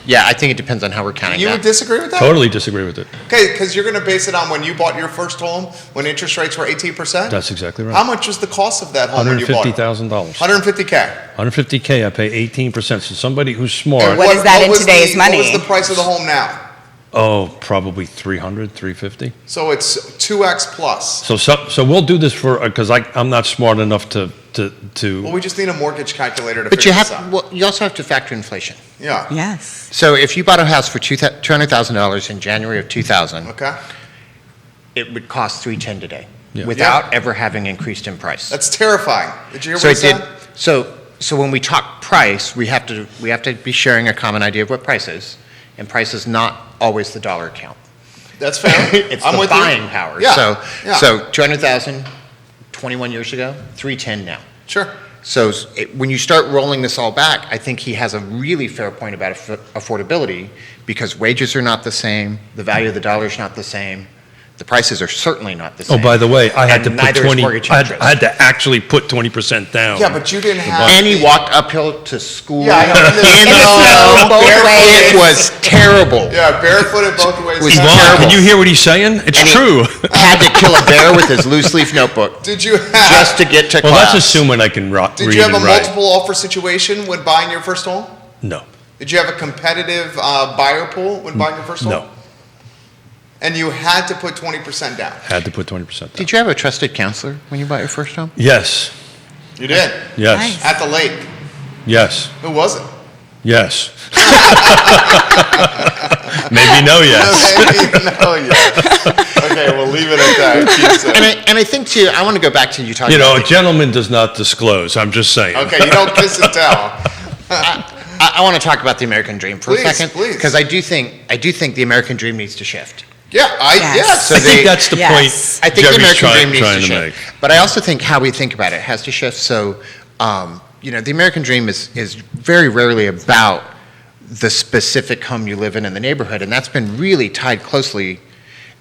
Yeah, I think it depends on how we're counting You that. would disagree with that? Totally disagree with it. Okay, because you're going to base it on when you bought your first home, when interest rates were 18%? That's exactly right. How much was the cost of that home when you bought it? $150,000. $150K. $150K, I pay 18%. So somebody who's smart. And what is that in was today's money? What was the price of the home now? Oh, probably 300, 350. So it's 2x plus. So we'll do this because I'm not smart enough to. Well, we just need a mortgage calculator to But figure this out. you also have to factor inflation. Yeah. Yes. So if you bought a house for $200,000 in January of 2000, Okay. it would cost $310 today Yeah. without ever having increased in price. That's terrifying. Did you hear So what he it said? did. So when we talk price, we have to be sharing a common idea of what price is, and price is not always the dollar account. That's fair. It's I'm the with buying you. power. Yeah. So 200,000, 21 years ago, 310 now. Sure. So when you start rolling this all back, I think he has a really fair point about affordability because wages are not the same, the value of the dollar is not the same, the prices are certainly not the same. Oh, by the way, I had And to put neither is 20. mortgage I interest. had to actually put 20% down. Yeah, but you didn't have. And he walked uphill to school. Yeah, I know. In the snow, both barefoot. ways. It was terrible. Yeah, barefooted both ways. Was Yvonne, terrible. can you hear what he's saying? It's And he true. Had to kill a bear with his loose leaf notebook Did you have? just to get to Well, class. that's assuming I can read Did you have a and write. multiple offer situation when buying your first home? No. Did you have a competitive buyer pool when buying your first home? No. And you had to put 20% down. Had to put 20% down. Did you have a trusted counselor when you bought your first home? Yes. You did. Yes. Nice. At the lake. Yes. Who was it? Yes. Maybe no yes. Maybe no, yes. Okay, we'll leave it at that. Keep saying. And I think too, I want to go back to you talking You know, about a gentleman does not disclose. I'm just saying. Okay, you don't kiss and tell. I want to talk about the American dream for Please, a second. please. Because I do think the American dream needs to shift. Yeah, Yes. yes. So I think they- that's the Yes. point I think the Jerry's American dream needs trying to to shift. make. But I also think how we think about it has to shift. So, the American dream is very rarely about the specific home you live in the neighborhood, and that's been really tied closely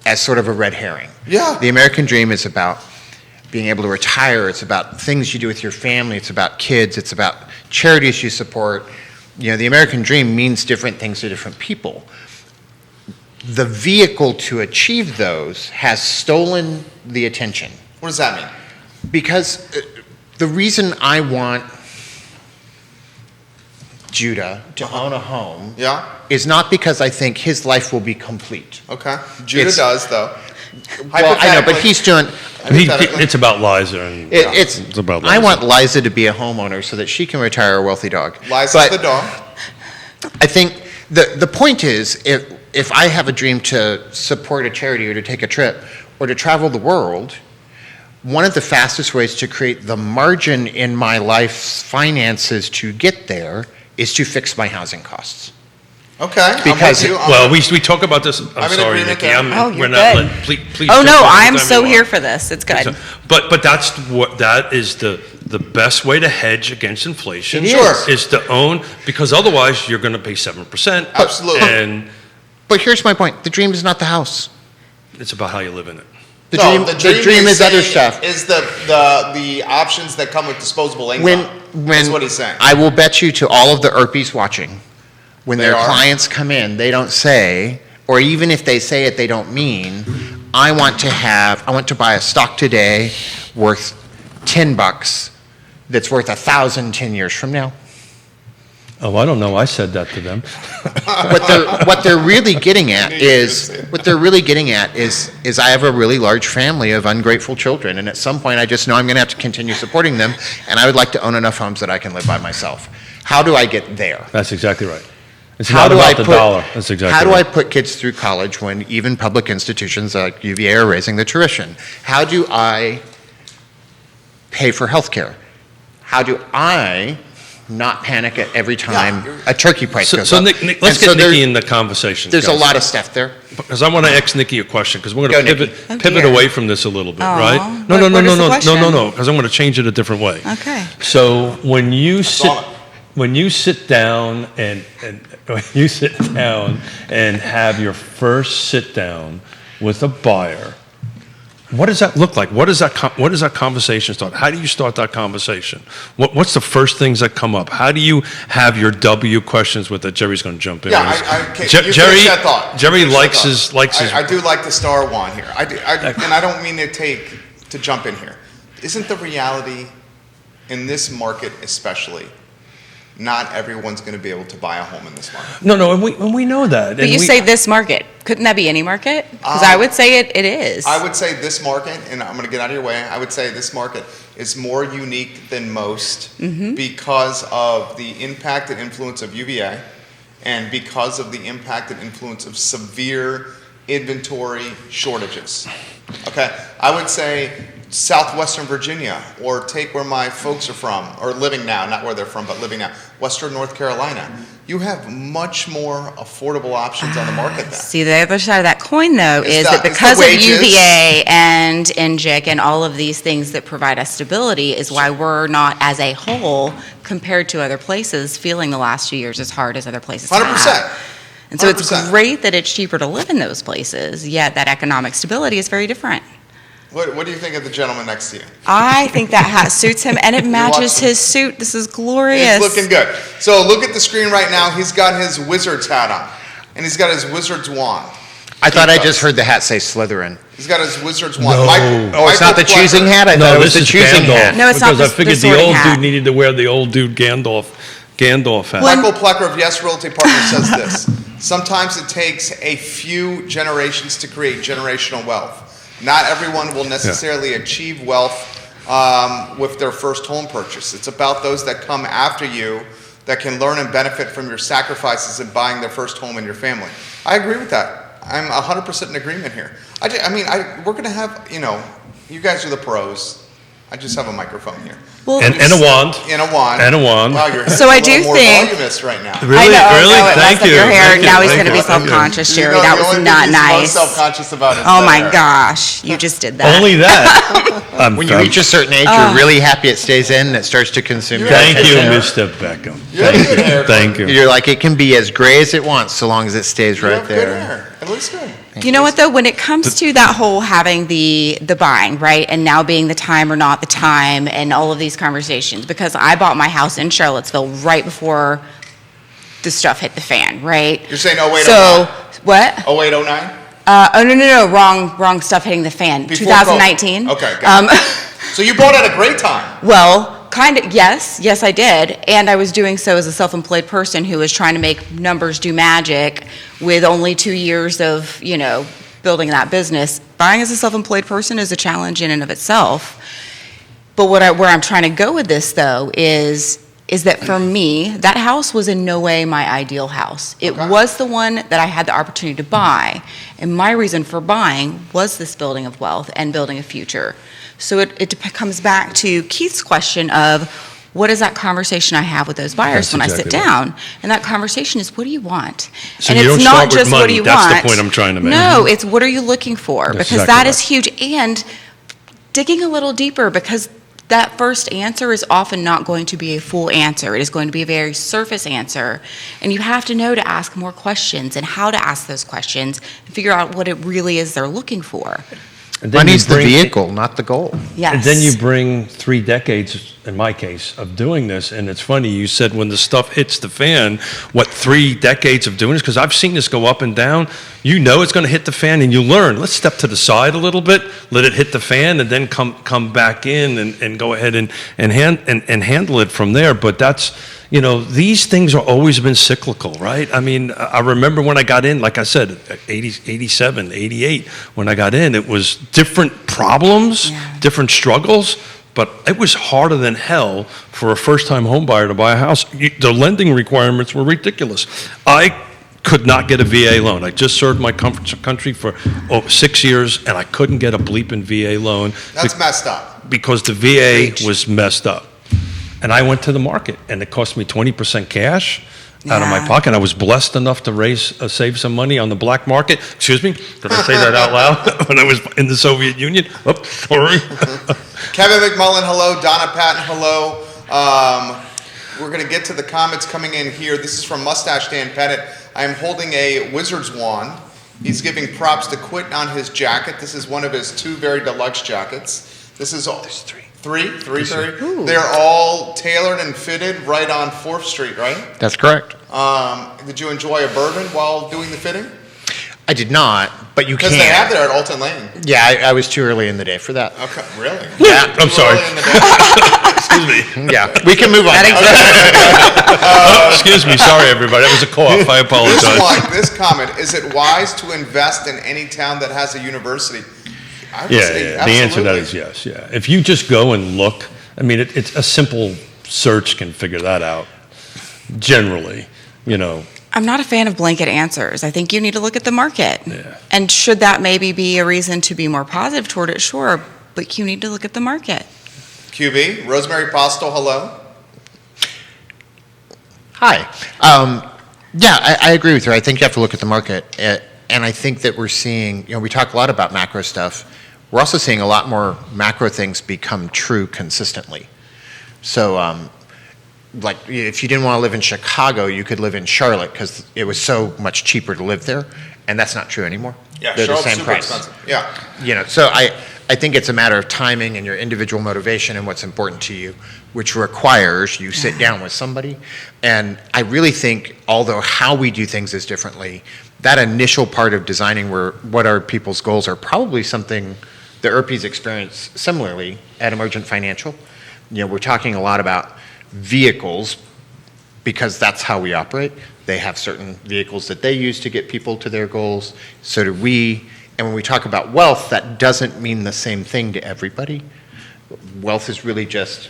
as sort of a red herring. Yeah. The American dream is about being able to retire. It's about things you do with your family. It's about kids. It's about charities you support. The American dream means different things to different people. The vehicle to achieve those has stolen the attention. What does that mean? Because the reason I want Judah to own a home Yeah? is not because I think his life will be complete. Okay. Judah It's- does, though. Well, I know, but he's doing. Hypothetically. It's about Liza. And It's about I Liza. want Liza to be a homeowner so that she can retire a wealthy dog. Liza's But the dog. I think the point is if I have a dream to support a charity or to take a trip or to travel the world, one of the fastest ways to create the margin in my life's finances to get there is to fix my housing costs. Okay. Because- I'm with you. Well, we talk about this. I'm I'm in sorry, agreement Nikki. there. Oh, you're we're not. good. Please. Oh, jump no, in I'm anytime so you here want. for this. It's good. But that is the best way to hedge against inflation. It Sure. Is to own, because otherwise you're going to pay 7%. Absolutely. And But here's my point. The dream is not the house. it's about how you live in it. The No, dream is other saying stuff. Is the options that come with disposable income. When That's what he's saying. I will bet you to all of the ERPs watching, when They their are? clients come in, they don't say, or even if they say it, they don't mean, I want to buy a stock today worth $10 that's worth 1,000 10 years from now. Oh, I don't know. I said that to them. What they're really getting at is I have a really large family of ungrateful children, and at some point I just know I'm going to have to continue supporting them, and I would like to own enough homes that I can live by myself. How do I get there? That's exactly right. It's How not do about I the put- dollar. That's exactly How do right. I put kids through college when even public institutions like UVA are raising the tuition? How do I pay for health care? How do I not panic at every time you're- a turkey price So, goes so up? Nick, And let's so get there- Nikki in the conversation. There's a guys. lot of stuff there. Because I want to ask Nikki a question, because we're going Go, to pivot, Nikki. Oh, pivot dear. away from this a little bit, Aw. right? What is the No, question? because I'm going to change it a different way. Okay. So when you all. sit down and when you sit down and have your first sit down with a buyer, what does that look like? What does that conversation start? How do you start that conversation? What's the first things that come up? How do you have your W questions with it? Jerry's going to jump in. Yeah, with his- I Je- you Jerry, finish that thought. Jerry You finish likes that his thought. likes his. I do like the star one here. And I don't mean to jump in here. Isn't the reality in this market especially, not everyone's going to be able to buy a home in this market? No, and we know that. But and you we- say this market. Couldn't that be any market? Because I would say it is. I would say this market, and I'm going to get out of your way, I would say this market is more unique than most because of the impact and influence of UVA and because of the impact and influence of severe inventory shortages. Okay, I would say Southwestern Virginia, or take where my folks are from, or living now, not where they're from, but living now, Western North Carolina. You have much more affordable options on the market there. See, the other side of that coin, though, It's is the- that it's the because of wages. UVA and NGIC and all of these things that provide us stability is why we're not, as a whole, compared to other places, feeling the last few years as hard as other places 100%. have. And so it's 100%. great that it's cheaper to live in those places, yet that economic stability is very different. What do you think of the gentleman next to you? I think that hat suits him, and it matches watching. his suit. This is glorious. He's looking good. So look at the screen right now. He's got his wizard's hat on, and he's got his wizard's wand. I thought I does. just heard the hat say Slytherin. He's got his wizard's wand. No. Oh, it's not the Michael choosing Flecker- hat? I thought No, it was this the is choosing Gandalf. hat. No, it's not because I the figured the sorting old hat. dude needed to wear the old dude Gandalf hat. Michael Plecker of Yes Realty Partners says this: sometimes it takes a few generations to create generational wealth. Not everyone will necessarily achieve wealth with their first home purchase. It's about those that come after you that can learn and benefit from your sacrifices in buying their first home in your family. I agree with that. I'm 100% in agreement here. We're going to have, you guys are the pros. I just have a microphone here. Well, And a wand. In a wand. And a wand. Wow, you're So a I little do more think- voluminous right now. Really? I know, Really? it Thank messed up you. your hair. Thank you. Now he's Thank going to be you. Thank you. self-conscious, You Jerry. know, That the was only not thing he's most nice. self-conscious about is Oh that my hair. gosh, you just did that. Only that. When you reach a certain age, you're really happy it stays in and it starts to consume your Thank you, attention. Mr. Beckham. You have good hair. Thank you. You're like, it can be as gray as it wants so long as it stays You right have good there. hair. It looks good. You know what, though? When it comes to that whole having the buying, right, and now being the time or not the time and all of these conversations, because I bought my house in Charlottesville right before the stuff hit the fan, right? You're saying 0809? So, what? 0809? No, wrong stuff hitting the fan. Before 2019. COVID. Okay, got it. So you bought at a great time. Well, kind of, yes, I did. And I was doing so as a self-employed person who was trying to make numbers do magic with only 2 years of, building that business. Buying as a self-employed person is a challenge in and of itself. But where I'm trying to go with this, though, is that for me, that house was in no way my ideal house. It Okay. was the one that I had the opportunity to buy. And my reason for buying was this building of wealth and building a future. So comes back to Keith's question of, what is that conversation I have with those buyers That's when I sit exactly down? And that conversation is, what do you want? So and you it's don't not start with just what money. do you That's the want. point I'm trying to make. No, it's what are you looking for? That's Because exactly that is right. huge. And digging a little deeper, because that first answer is often not going to be a full answer. It is going to be a very surface answer. And you have to know to ask more questions and how to ask those questions and figure out what it really is they're looking for. And then Money's you the bring- vehicle, not the goal. Yes. And then you bring 3 decades, in my case, of doing this. And it's funny, you said when the stuff hits the fan, what 3 decades of doing this? Because I've seen this go up and down. You know it's going to hit the fan, and you learn. Let's step to the side a little bit, let it hit the fan, and then come back in and go ahead and handle it from there. But that's, these things are always been cyclical, right? I mean, I remember when I got in, like I said, 87, 88, when I got in, it was different problems, different struggles, but it was harder than hell for a first-time home buyer to buy a house. The lending requirements were ridiculous. I could not get a VA loan. I just served my country for 6 years, and I couldn't get a bleeping VA loan. That's messed up. Because the VA Preach. was messed up. And I went to the market, and it cost me 20% cash out of my Yeah. pocket. I was blessed enough to save some money on the black market. Excuse me, did I say that out loud? When I was in the Soviet Union? Oops, sorry. Kevin McMullen, hello. Donna Patton, hello. We're going to get to the comments coming in here. This is from Mustache Dan Pettit. I am holding a wizard's wand. He's giving props to Quentin on his jacket. This is one of his 2 very deluxe jackets. This is all. There's 3. Three. Ooh. They're all tailored and fitted right on 4th Street, right? That's correct. Did you enjoy a bourbon while doing the fitting? I did not, but you can. Because they have there at Alton Lane. Yeah, I was too early in the day for that. Okay, really? Yeah, I'm Too sorry. early in the day? Excuse me. Yeah, we can move on. Excuse me, sorry everybody, that was a cough, I apologize. This comment, is it wise to invest in any town that has a university? I would say Yeah, the answer to that absolutely. is yes, yeah. If you just go and look, I mean, it's a simple search can figure that out, generally, I'm not a fan of blanket answers. I think you need to look at the market. Yeah. And should that maybe be a reason to be more positive toward it? Sure, but you need to look at the market. QB, Rosemary Postel, hello. Hi. Yeah, I agree with you. I think you have to look at the market. And I think that we're seeing, we talk a lot about macro stuff. We're also seeing a lot more macro things become true consistently. So, like, if you didn't want to live in Chicago, you could live in Charlotte because it was so much cheaper to live there. And that's not true anymore. Yeah, They're the Charlotte's same super price. expensive. Yeah. So I think it's a matter of timing and your individual motivation and what's important to you, which requires you sit down with somebody. And I really think, although how we do things is differently, that initial part of designing what our people's goals are probably something the ERPs experience similarly at Emergent Financial. We're talking a lot about vehicles because that's how we operate. They have certain vehicles that they use to get people to their goals. So do we. And when we talk about wealth, that doesn't mean the same thing to everybody. Wealth is really just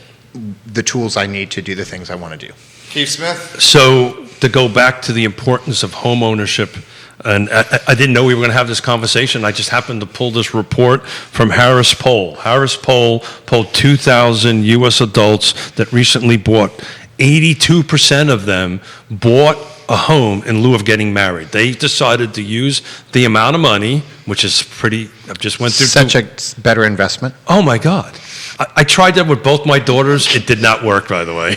the tools I need to do the things I want to do. Keith Smith. So to go back to the importance of home ownership, and I didn't know we were going to have this conversation. I just happened to pull this report from Harris Poll. Harris Poll polled 2,000 U.S. adults that recently bought. 82% of them bought a home in lieu of getting married. They decided to use the amount of money, which is pretty, I just went through. Such a better investment. Oh my God. I tried that with both my daughters. It did not work, by the way.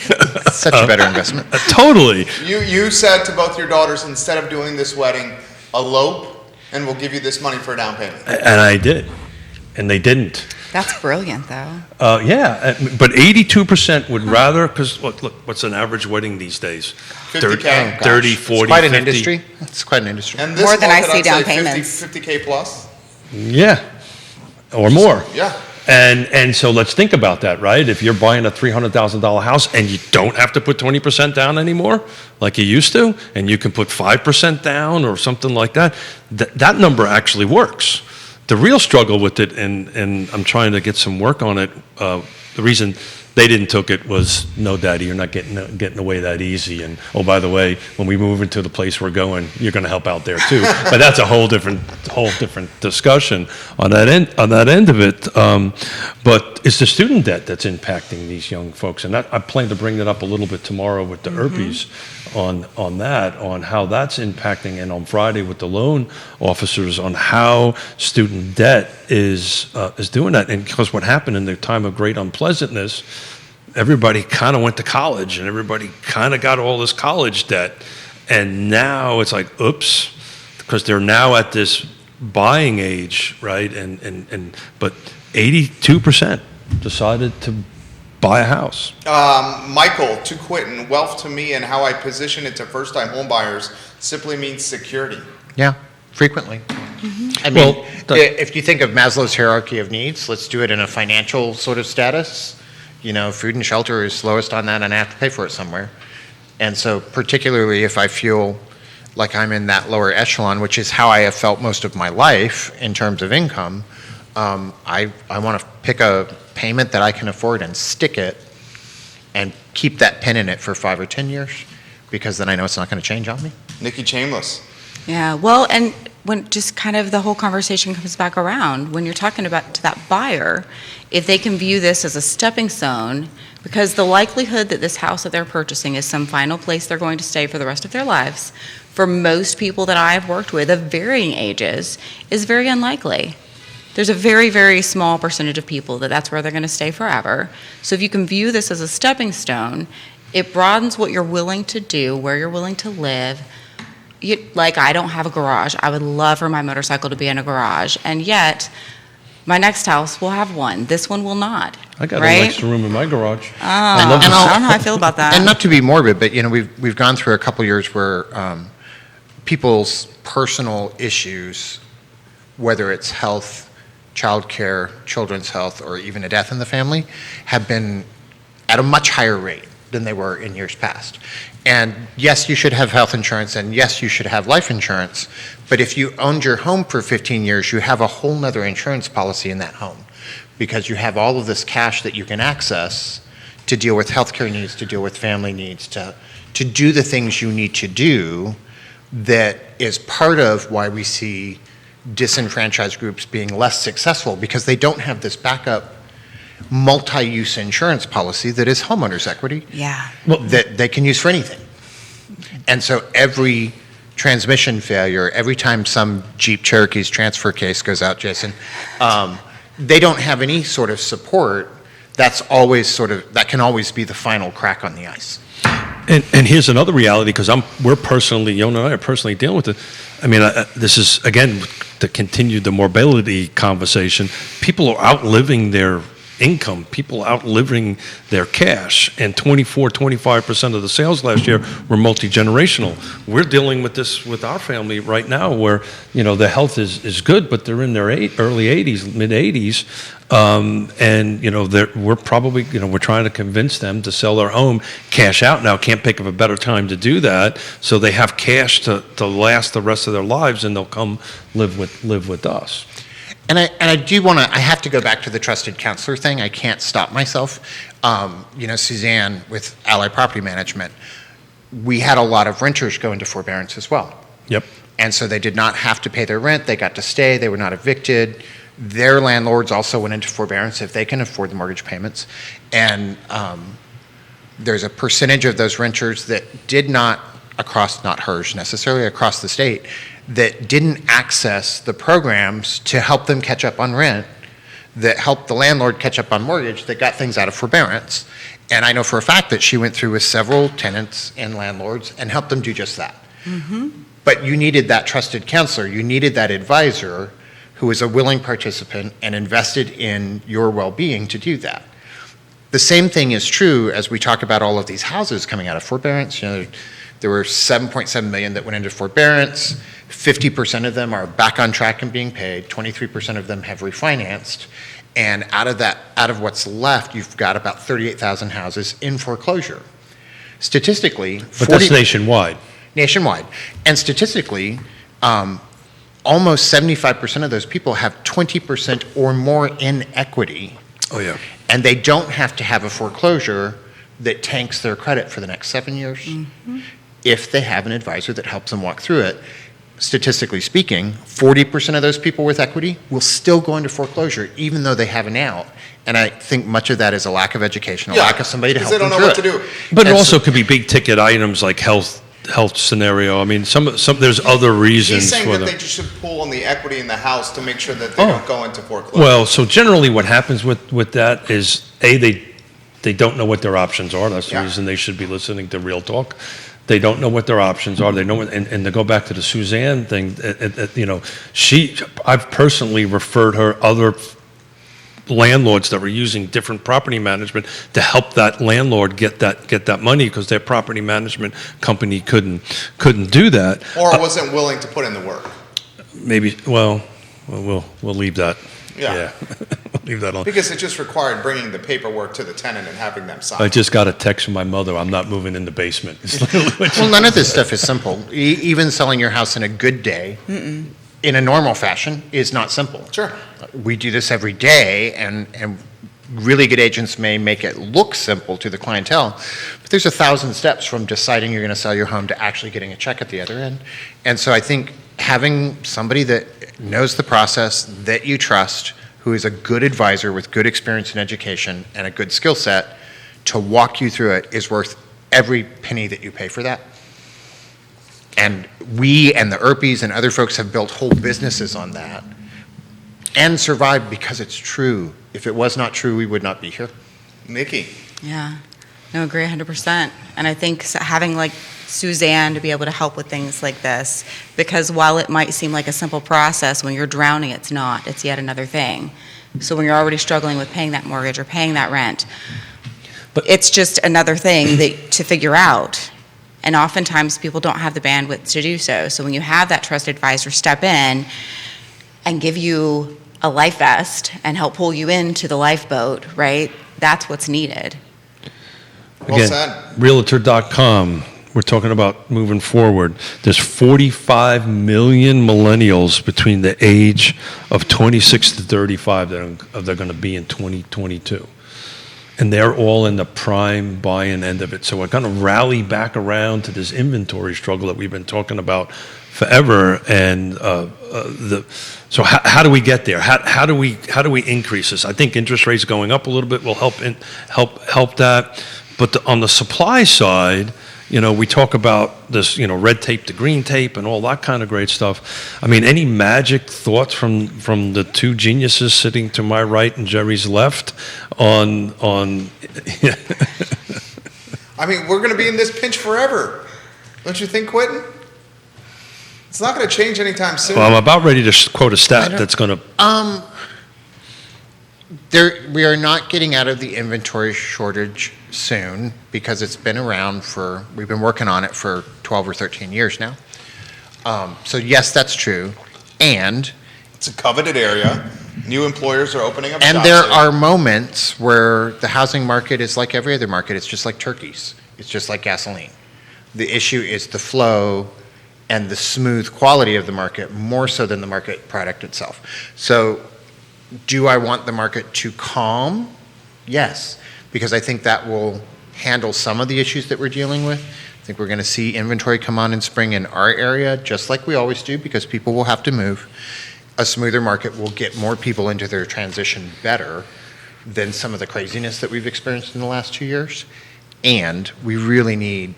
Such a better investment. Totally. You said to both your daughters, instead of doing this wedding, elope, and we'll give you this money for a down payment. And I did. And they didn't. That's brilliant, though. But 82% would rather, because look, what's an average wedding these days? 50K. 30, 40, It's quite an 50. industry. It's quite an industry. And this More than I market, see I'd down say payments. 50K plus. Yeah, or more. Yeah. And so let's think about that, right? If you're buying a $300,000 house and you don't have to put 20% down anymore, like you used to, and you can put 5% down or something like that, that number actually works. The real struggle with it, and I'm trying to get some work on it, the reason they didn't took it was, no, Daddy, you're not getting away that easy. And, oh, by the way, when we move into the place we're going, you're going to help out there too. But that's a whole different discussion on that end of it. But it's the student debt that's impacting these young folks. And I plan to bring that up a little bit tomorrow with the ERPs on how that's impacting, and on Friday with the loan officers on how student debt is doing that. And because what happened in the time of great unpleasantness, everybody kind of went to college and everybody kind of got all this college debt. And now it's like, oops, because they're now at this buying age, right? But 82% decided to buy a house. Michael, to Quinton, wealth to me and how I position it to first-time home buyers simply means security. Yeah, frequently. I mean, Well, if you think of Maslow's hierarchy of needs, let's do it in a financial sort of status. You know, food and shelter is lowest on that, and I have to pay for it somewhere. And so particularly if I feel like I'm in that lower echelon, which is how I have felt most of my life in terms of income, I want to pick a payment that I can afford and stick it and keep that pin in it for 5 or 10 years, because then I know it's not going to change on me. Nikki Chambless. Yeah, well, and when just kind of the whole conversation comes back around, when you're talking about to that buyer, if they can view this as a stepping stone, because the likelihood that this house that they're purchasing is some final place they're going to stay for the rest of their lives, for most people that I've worked with of varying ages, is very unlikely. There's a very, very small percentage of people that's where they're going to stay forever. So if you can view this as a stepping stone, it broadens what you're willing to do, where you're willing to live. Like, I don't have a garage. I would love for my motorcycle to be in a garage, and yet my next house will have one. This one will not. I got right? an extra room in my garage. I love don't know how I feel about that. And not to be morbid, but you know, we've gone through a couple years where people's personal issues, whether it's health, childcare, children's health, or even a death in the family, have been at a much higher rate than they were in years past. And yes, you should have health insurance, and yes, you should have life insurance, but if you owned your home for 15 years, you have a whole nother insurance policy in that home, because you have all of this cash that you can access to deal with healthcare needs, to deal with family needs, to do the things you need to do. That is part of why we see disenfranchised groups being less successful, because they don't have this backup multi-use insurance policy that is homeowners equity. Yeah. That they can use for anything. And so every transmission failure, every time some Jeep Cherokee's transfer case goes out, Jason, they don't have any sort of support. That can always be the final crack on the ice. And here's another reality, because we're personally, Yona and I are personally dealing with it. I mean, this is, again, to continue the mobility conversation. People are outliving their income. People outliving their cash. And 25% of the sales last year were multi-generational. We're dealing with this with our family right now, where, you know, the health is good, but they're in their early 80s, mid 80s. And, you know, we're probably, you know, we're trying to convince them to sell their home, cash out now. Can't think of a better time to do that. So they have cash to last the rest of their lives, and they'll come live with us. And I do want to, I have to go back to the trusted counselor thing. I can't stop myself. You know, Suzanne with Ally Property Management, we had a lot of renters go into forbearance as well. Yep. And so they did not have to pay their rent. They got to stay. They were not evicted. Their landlords also went into forbearance if they can afford the mortgage payments. And there's a percentage of those renters that did not, not hers necessarily, across the state, that didn't access the programs to help them catch up on rent, that helped the landlord catch up on mortgage, that got things out of forbearance. And I know for a fact that she went through with several tenants and landlords and helped them do just that. Mm-hmm. But you needed that trusted counselor. You needed that advisor who was a willing participant and invested in your well-being to do that. The same thing is true as we talk about all of these houses coming out of forbearance. You know, there were 7.7 million that went into forbearance. 50% of them are back on track and being paid. 23% of them have refinanced. And out of what's left, you've got about 38,000 houses in foreclosure. Statistically, But that's nationwide. Nationwide. And statistically, almost 75% of those people have 20% or more in equity Oh, yeah. And they don't have to have a foreclosure that tanks their credit for the next 7 years. If they have an advisor that helps them walk through it. Statistically speaking, 40% of those people with equity will still go into foreclosure even though they have an out. And I think much of that is a lack of education, a lack of somebody to help them through it. They don't know what to do. But it And also could be big ticket items like health scenario. I mean, some there's other reasons He's saying for that them. they just should pull on the equity in the house to make sure that they don't go into foreclosure. Well, so generally what happens with that is, they don't know what their options are. That's the Yeah. reason they should be listening to Real Talk. They don't know what their options are. They know, and to go back to the Suzanne thing, I've personally referred her other landlords that were using different property management to help that landlord get that money because their property management company couldn't do that. Or wasn't willing to put in the work. Maybe, we'll leave that. Yeah. Leave that alone. Because it just required bringing the paperwork to the tenant and having them sign. I just got a text from my mother, I'm not moving in the basement. Well, none of this stuff is simple. Even selling your house in a good day, in a normal fashion, is not simple. Sure. We do this every day, and really good agents may make it look simple to the clientele, but there's 1,000 steps from deciding you're going to sell your home to actually getting a check at the other end. And so I think having somebody that knows the process, that you trust, who is a good advisor with good experience in education and a good skill set to walk you through it is worth every penny that you pay for that. And we and the Earpies and other folks have built whole businesses on that and survived because it's true. If it was not true, we would not be here. Nikki. Yeah, no, agree 100%. And I think having like Suzanne to be able to help with things like this, because while it might seem like a simple process, when you're drowning, it's not. It's yet another thing. So when you're already struggling with paying that mortgage or paying that rent, it's just another thing to figure out. And oftentimes people don't have the bandwidth to do so. So when you have that trusted advisor step in and give you a life vest and help pull you into the lifeboat, right? That's what's needed. Well Again, said. Realtor.com, we're talking about moving forward. There's 45 million millennials between the age of 26 to 35 that they're going to be in 2022. And they're all in the prime buy-in end of it. So we're going to rally back around to this inventory struggle that we've been talking about forever. And so how do we get there? How do we increase this? I think interest rates going up a little bit will help that. But on the supply side, we talk about this, red tape to green tape and all that kind of great stuff. I mean, any magic thoughts from the two geniuses sitting to my right and Jerry's left on I mean, we're going to be in this pinch forever. Don't you think, Quentin? It's not going to change anytime soon. Well, I'm about ready to quote a stat that's going to... We are not getting out of the inventory shortage soon because it's been around we've been working on it for 12 or 13 years now. So yes, that's true. And It's a coveted area. New employers are opening up And shops there here. are moments where the housing market is like every other market. It's just like turkeys. It's just like gasoline. The issue is the flow and the smooth quality of the market more so than the market product itself. So do I want the market to calm? Yes, because I think that will handle some of the issues that we're dealing with. I think we're going to see inventory come on in spring in our area, just like we always do, because people will have to move. A smoother market will get more people into their transition better than some of the craziness that we've experienced in the last 2 years. And we really need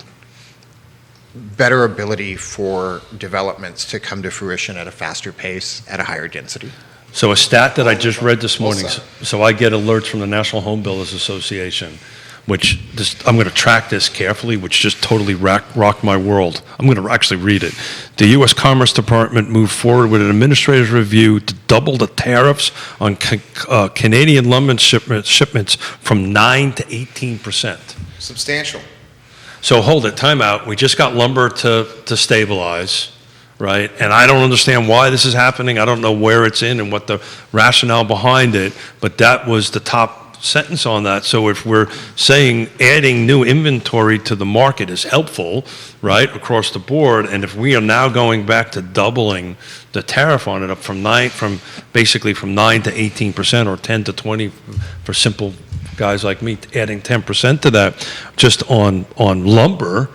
better ability for developments to come to fruition at a faster pace, at a higher density. So a stat that I just read this morning, Well said. so I get alerts from the National Home Builders Association, I'm going to track this carefully, which just totally rocked my world. I'm going to actually read it. The U.S. Commerce Department moved forward with an administrative review to double the tariffs on Canadian lumber shipments from 9 to 18%. Substantial. So hold it, time out. We just got lumber to stabilize, right? And I don't understand why this is happening. I don't know where it's in and what the rationale behind it, but that was the top sentence on that. So if we're saying adding new inventory to the market is helpful, right, across the board, and if we are now going back to doubling the tariff on it up from 9 to 18% or 10 to 20 for simple guys like me, adding 10% to that just on lumber,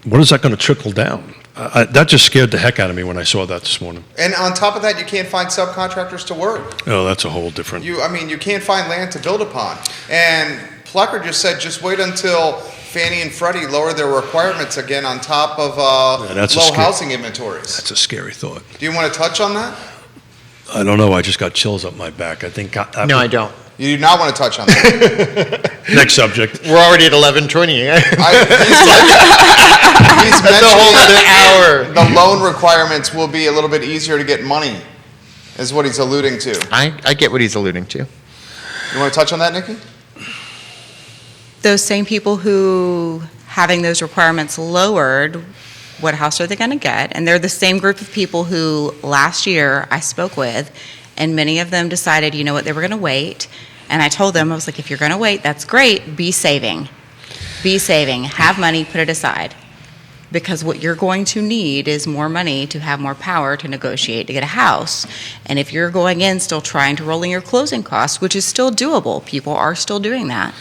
what is that going to trickle down? That just scared the heck out of me when I saw that this morning. And on top of that, you can't find subcontractors to work. Oh, that's a whole different. You can't find land to build upon. And Plucker just said, just wait until Fannie and Freddie lower their requirements again on top of low housing inventories. That's a scary thought. Do you want to touch on that? I don't know. I just got chills up my back. I think. No, I don't. You do not want to touch on that. Next subject. We're already at 11:20. He's That's a whole other hour. the loan requirements will be a little bit easier to get money, is what he's alluding to. I get what he's alluding to. You want to touch on that, Nikki? Those same people who, having those requirements lowered, what house are they going to get? And they're the same group of people who last year I spoke with, and many of them decided, you know what, they were going to wait. And I told them, I was like, if you're going to wait, that's great. Be saving. Be saving. Have money, put it aside. Because what you're going to need is more money to have more power to negotiate to get a house. And if you're going in still trying to roll in your closing costs, which is still doable, people are still doing that.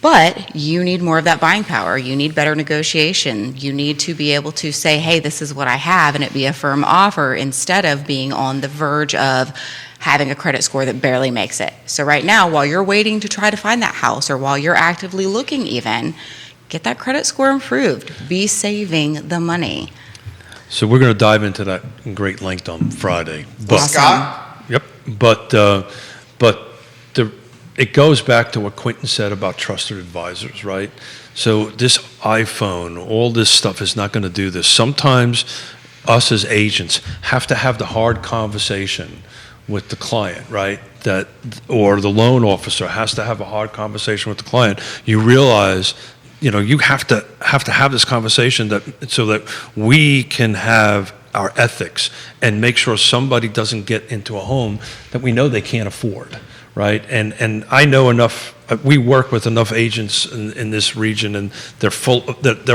But you need more of that buying power. You need better negotiation. You need to be able to say, hey, this is what I have, and it be a firm offer instead of being on the verge of having a credit score that barely makes it. So right now, while you're waiting to try to find that house, or while you're actively looking even, get that credit score improved. Be saving the money. So we're going to dive into that in great length on Friday. But, Awesome. Scott? Yep. But it goes back to what Quinton said about trusted advisors, right? So this iPhone, all this stuff is not going to do this. Sometimes us as agents have to have the hard conversation with the client, right? Or the loan officer has to have a hard conversation with the client. You realize, you have to have this conversation so that we can have our ethics and make sure somebody doesn't get into a home that we know they can't afford. Right, and I know enough. We work with enough agents in this region, and they're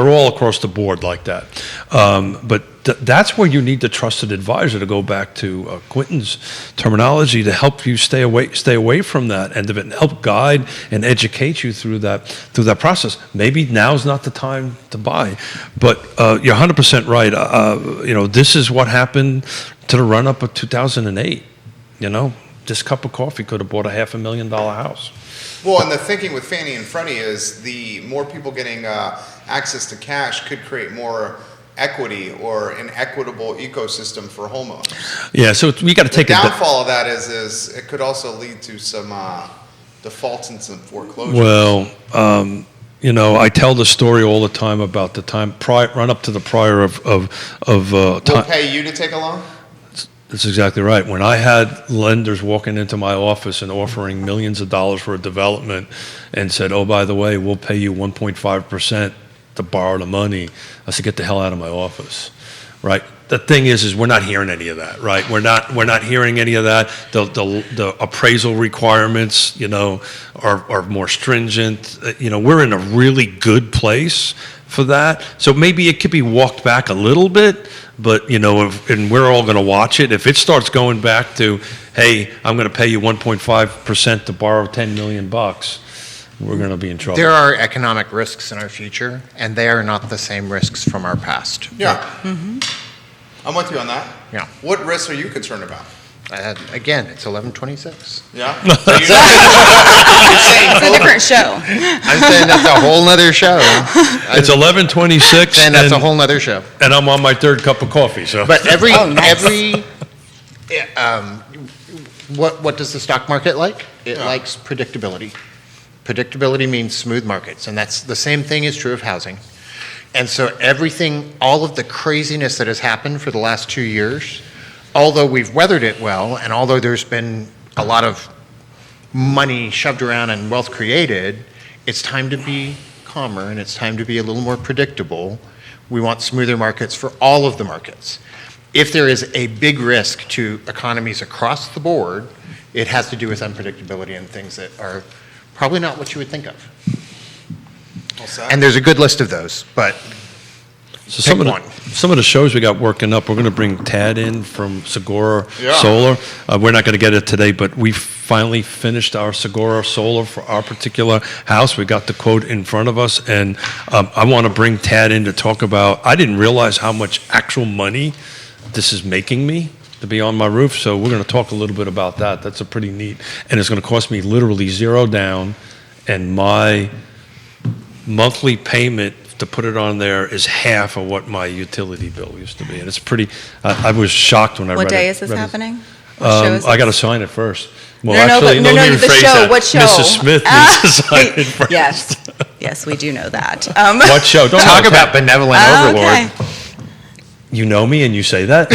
all across the board like that. But that's where you need the trusted advisor, to go back to Quinton's terminology, to help you stay away from that, and to help guide and educate you through that process. Maybe now's not the time to buy, but you're 100% right. This is what happened to the run up of 2008. This cup of coffee could have bought a $500,000 house. Well, and the thinking with Fannie and Freddie is the more people getting access to cash could create more equity or an equitable ecosystem for homeowners. Yeah, so we got to take the downfall of that is it could also lead to some defaults and some foreclosures. Well, I tell the story all the time about the time run up to the prior of We'll pay you to take a loan? That's exactly right. When I had lenders walking into my office and offering millions of dollars for a development and said, oh, by the way, we'll pay you 1.5% to borrow the money, I said, get the hell out of my office, right? The thing is we're not hearing any of that, right? We're not hearing any of that. The appraisal requirements, are more stringent. We're in a really good place for that. So maybe it could be walked back a little bit, but and we're all going to watch it. If it starts going back to, hey, I'm going to pay you 1.5% to borrow $10 million, we're going to be in trouble. There are economic risks in our future, and they are not the same risks from our past. Yeah. Mm-hmm. I'm with you on that. Yeah. What risks are you concerned about? Again, it's 11:26. Yeah. It's a different show. I'm saying that's a whole nother show. It's 11:26, and that's a whole nother show. And I'm on my third cup of coffee. So, but what does the stock market like? It likes predictability. Predictability means smooth markets, and that's the same thing is true of housing. And so all of the craziness that has happened for the last 2 years, although we've weathered it well, and although there's been a lot of money shoved around and wealth created, it's time to be calmer and it's time to be a little more predictable. We want smoother markets for all of the markets. If there is a big risk to economies across the board, it has to do with unpredictability and things that are probably not what you would think of. All set? And there's a good list of those, but So pick one. some of the shows we got working up, we're going to bring Tad in from Segura Yeah. Solar. We're not going to get it today, but we finally finished our Segura Solar for our particular house. We got the quote in front of us, and I want to bring Tad in to talk about, I didn't realize how much actual money this is making me to be on my roof, so we're going to talk a little bit about that. That's a pretty neat, and it's going to cost me literally $0 down, and my monthly payment to put it on there is half of what my utility bill used to be, and it's pretty. I was shocked when I read it. What day is this happening? What show is I got to this? sign it first. Well, No, actually, but, let me the rephrase show. that. What show? Mrs. Smith needs to sign it first. Yes, yes, we do know that. What show? Don't Talk know, about Ted. benevolent overlord. Okay. You know me, and you say that.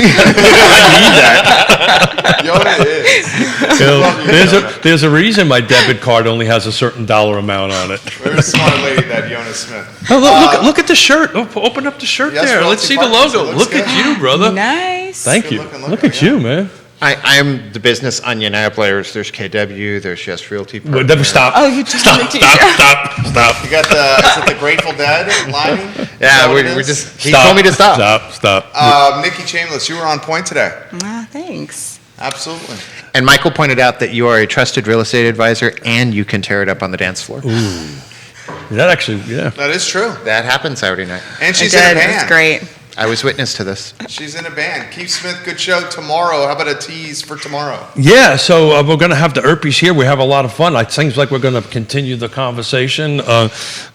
Yona is. You know, there's a reason my debit card only has a certain dollar amount on it. Very smart lady, that Yona Smith. Oh, look at the shirt. Open up the shirt Yes, there. Realty Let's see the Partners. It logo. looks Look good. at you, brother. Nice. Thank Good you. looking, Look at yeah. you, man. I am the business onion. I have layers. There's KW. There's Yes Realty. Well, never stop. Oh, you just Stop, did the stop, t-shirt. stop, stop. You got the, is it the Grateful Dead lining? Is that Yeah, what it we're is? just. He Stop. told me to stop. Stop. Nikki Chambless, you were on point today. Ah, thanks. Absolutely. And Michael pointed out that you are a trusted real estate advisor, and you can tear it up on the dance floor. That actually, yeah. That is true. That happened Saturday night. And I she's in a did. It was band. great. I was witness to this. She's in a band. Keith Smith, good show tomorrow. How about a tease for tomorrow? Yeah, so we're going to have the Erpies here. We have a lot of fun. It seems like we're going to continue the conversation.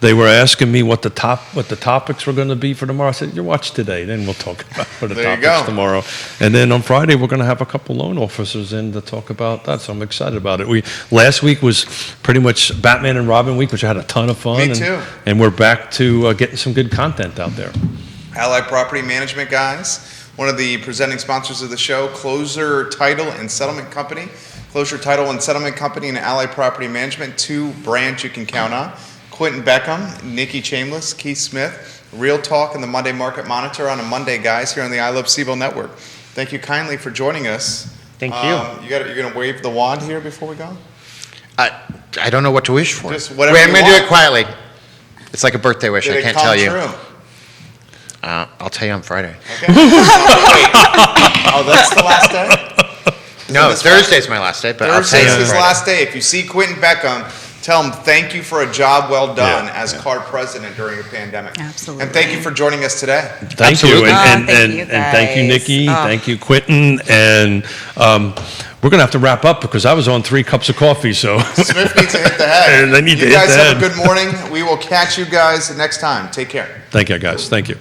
They were asking me what the topics were going to be for tomorrow. I said, you watch today, then we'll talk about what the There you topics go. tomorrow. And then on Friday, we're going to have a couple loan officers in to talk about that, so I'm excited about it. Last week was pretty much Batman and Robin week, which I had a ton of fun. Me and, too. And we're back to getting some good content out there. Allied Property Management guys, one of the presenting sponsors of the show, Closer Title and Settlement Company. Closer Title and Settlement Company and Allied Property Management, two brands you can count on. Quinton Beckham, Nikki Chambless, Keith Smith, Real Talk and the Monday Market Monitor on a Monday, guys, here on the I Love CVille Network. Thank you kindly for joining us. Thank you. You're going to wave the wand here before we go? I don't know what to wish for. Just whatever Wait, I'm you going to do want. it quietly. It's like a birthday wish. Did I it can't come tell you. true? I'll tell you on Friday. Okay. Wait. Oh, that's the last day? No, this Thursday's my last day, but I'll tell Thursday's you on his Friday. last day. If you see Quinton Beckham, tell him thank you for a job well done Yeah, as CARD president during a pandemic. Absolutely. And thank you for joining us today. Thank Absolutely. you, and, Oh, thank you, and thank you, guys. Nikki. Oh. Thank you, Quentin. And we're gonna have to wrap up because I was on 3 cups of coffee. So Smith needs to hit the head. And I need to you hit guys the have a head. good morning. We will catch you guys next time. Take care. thank you, guys. Thank you.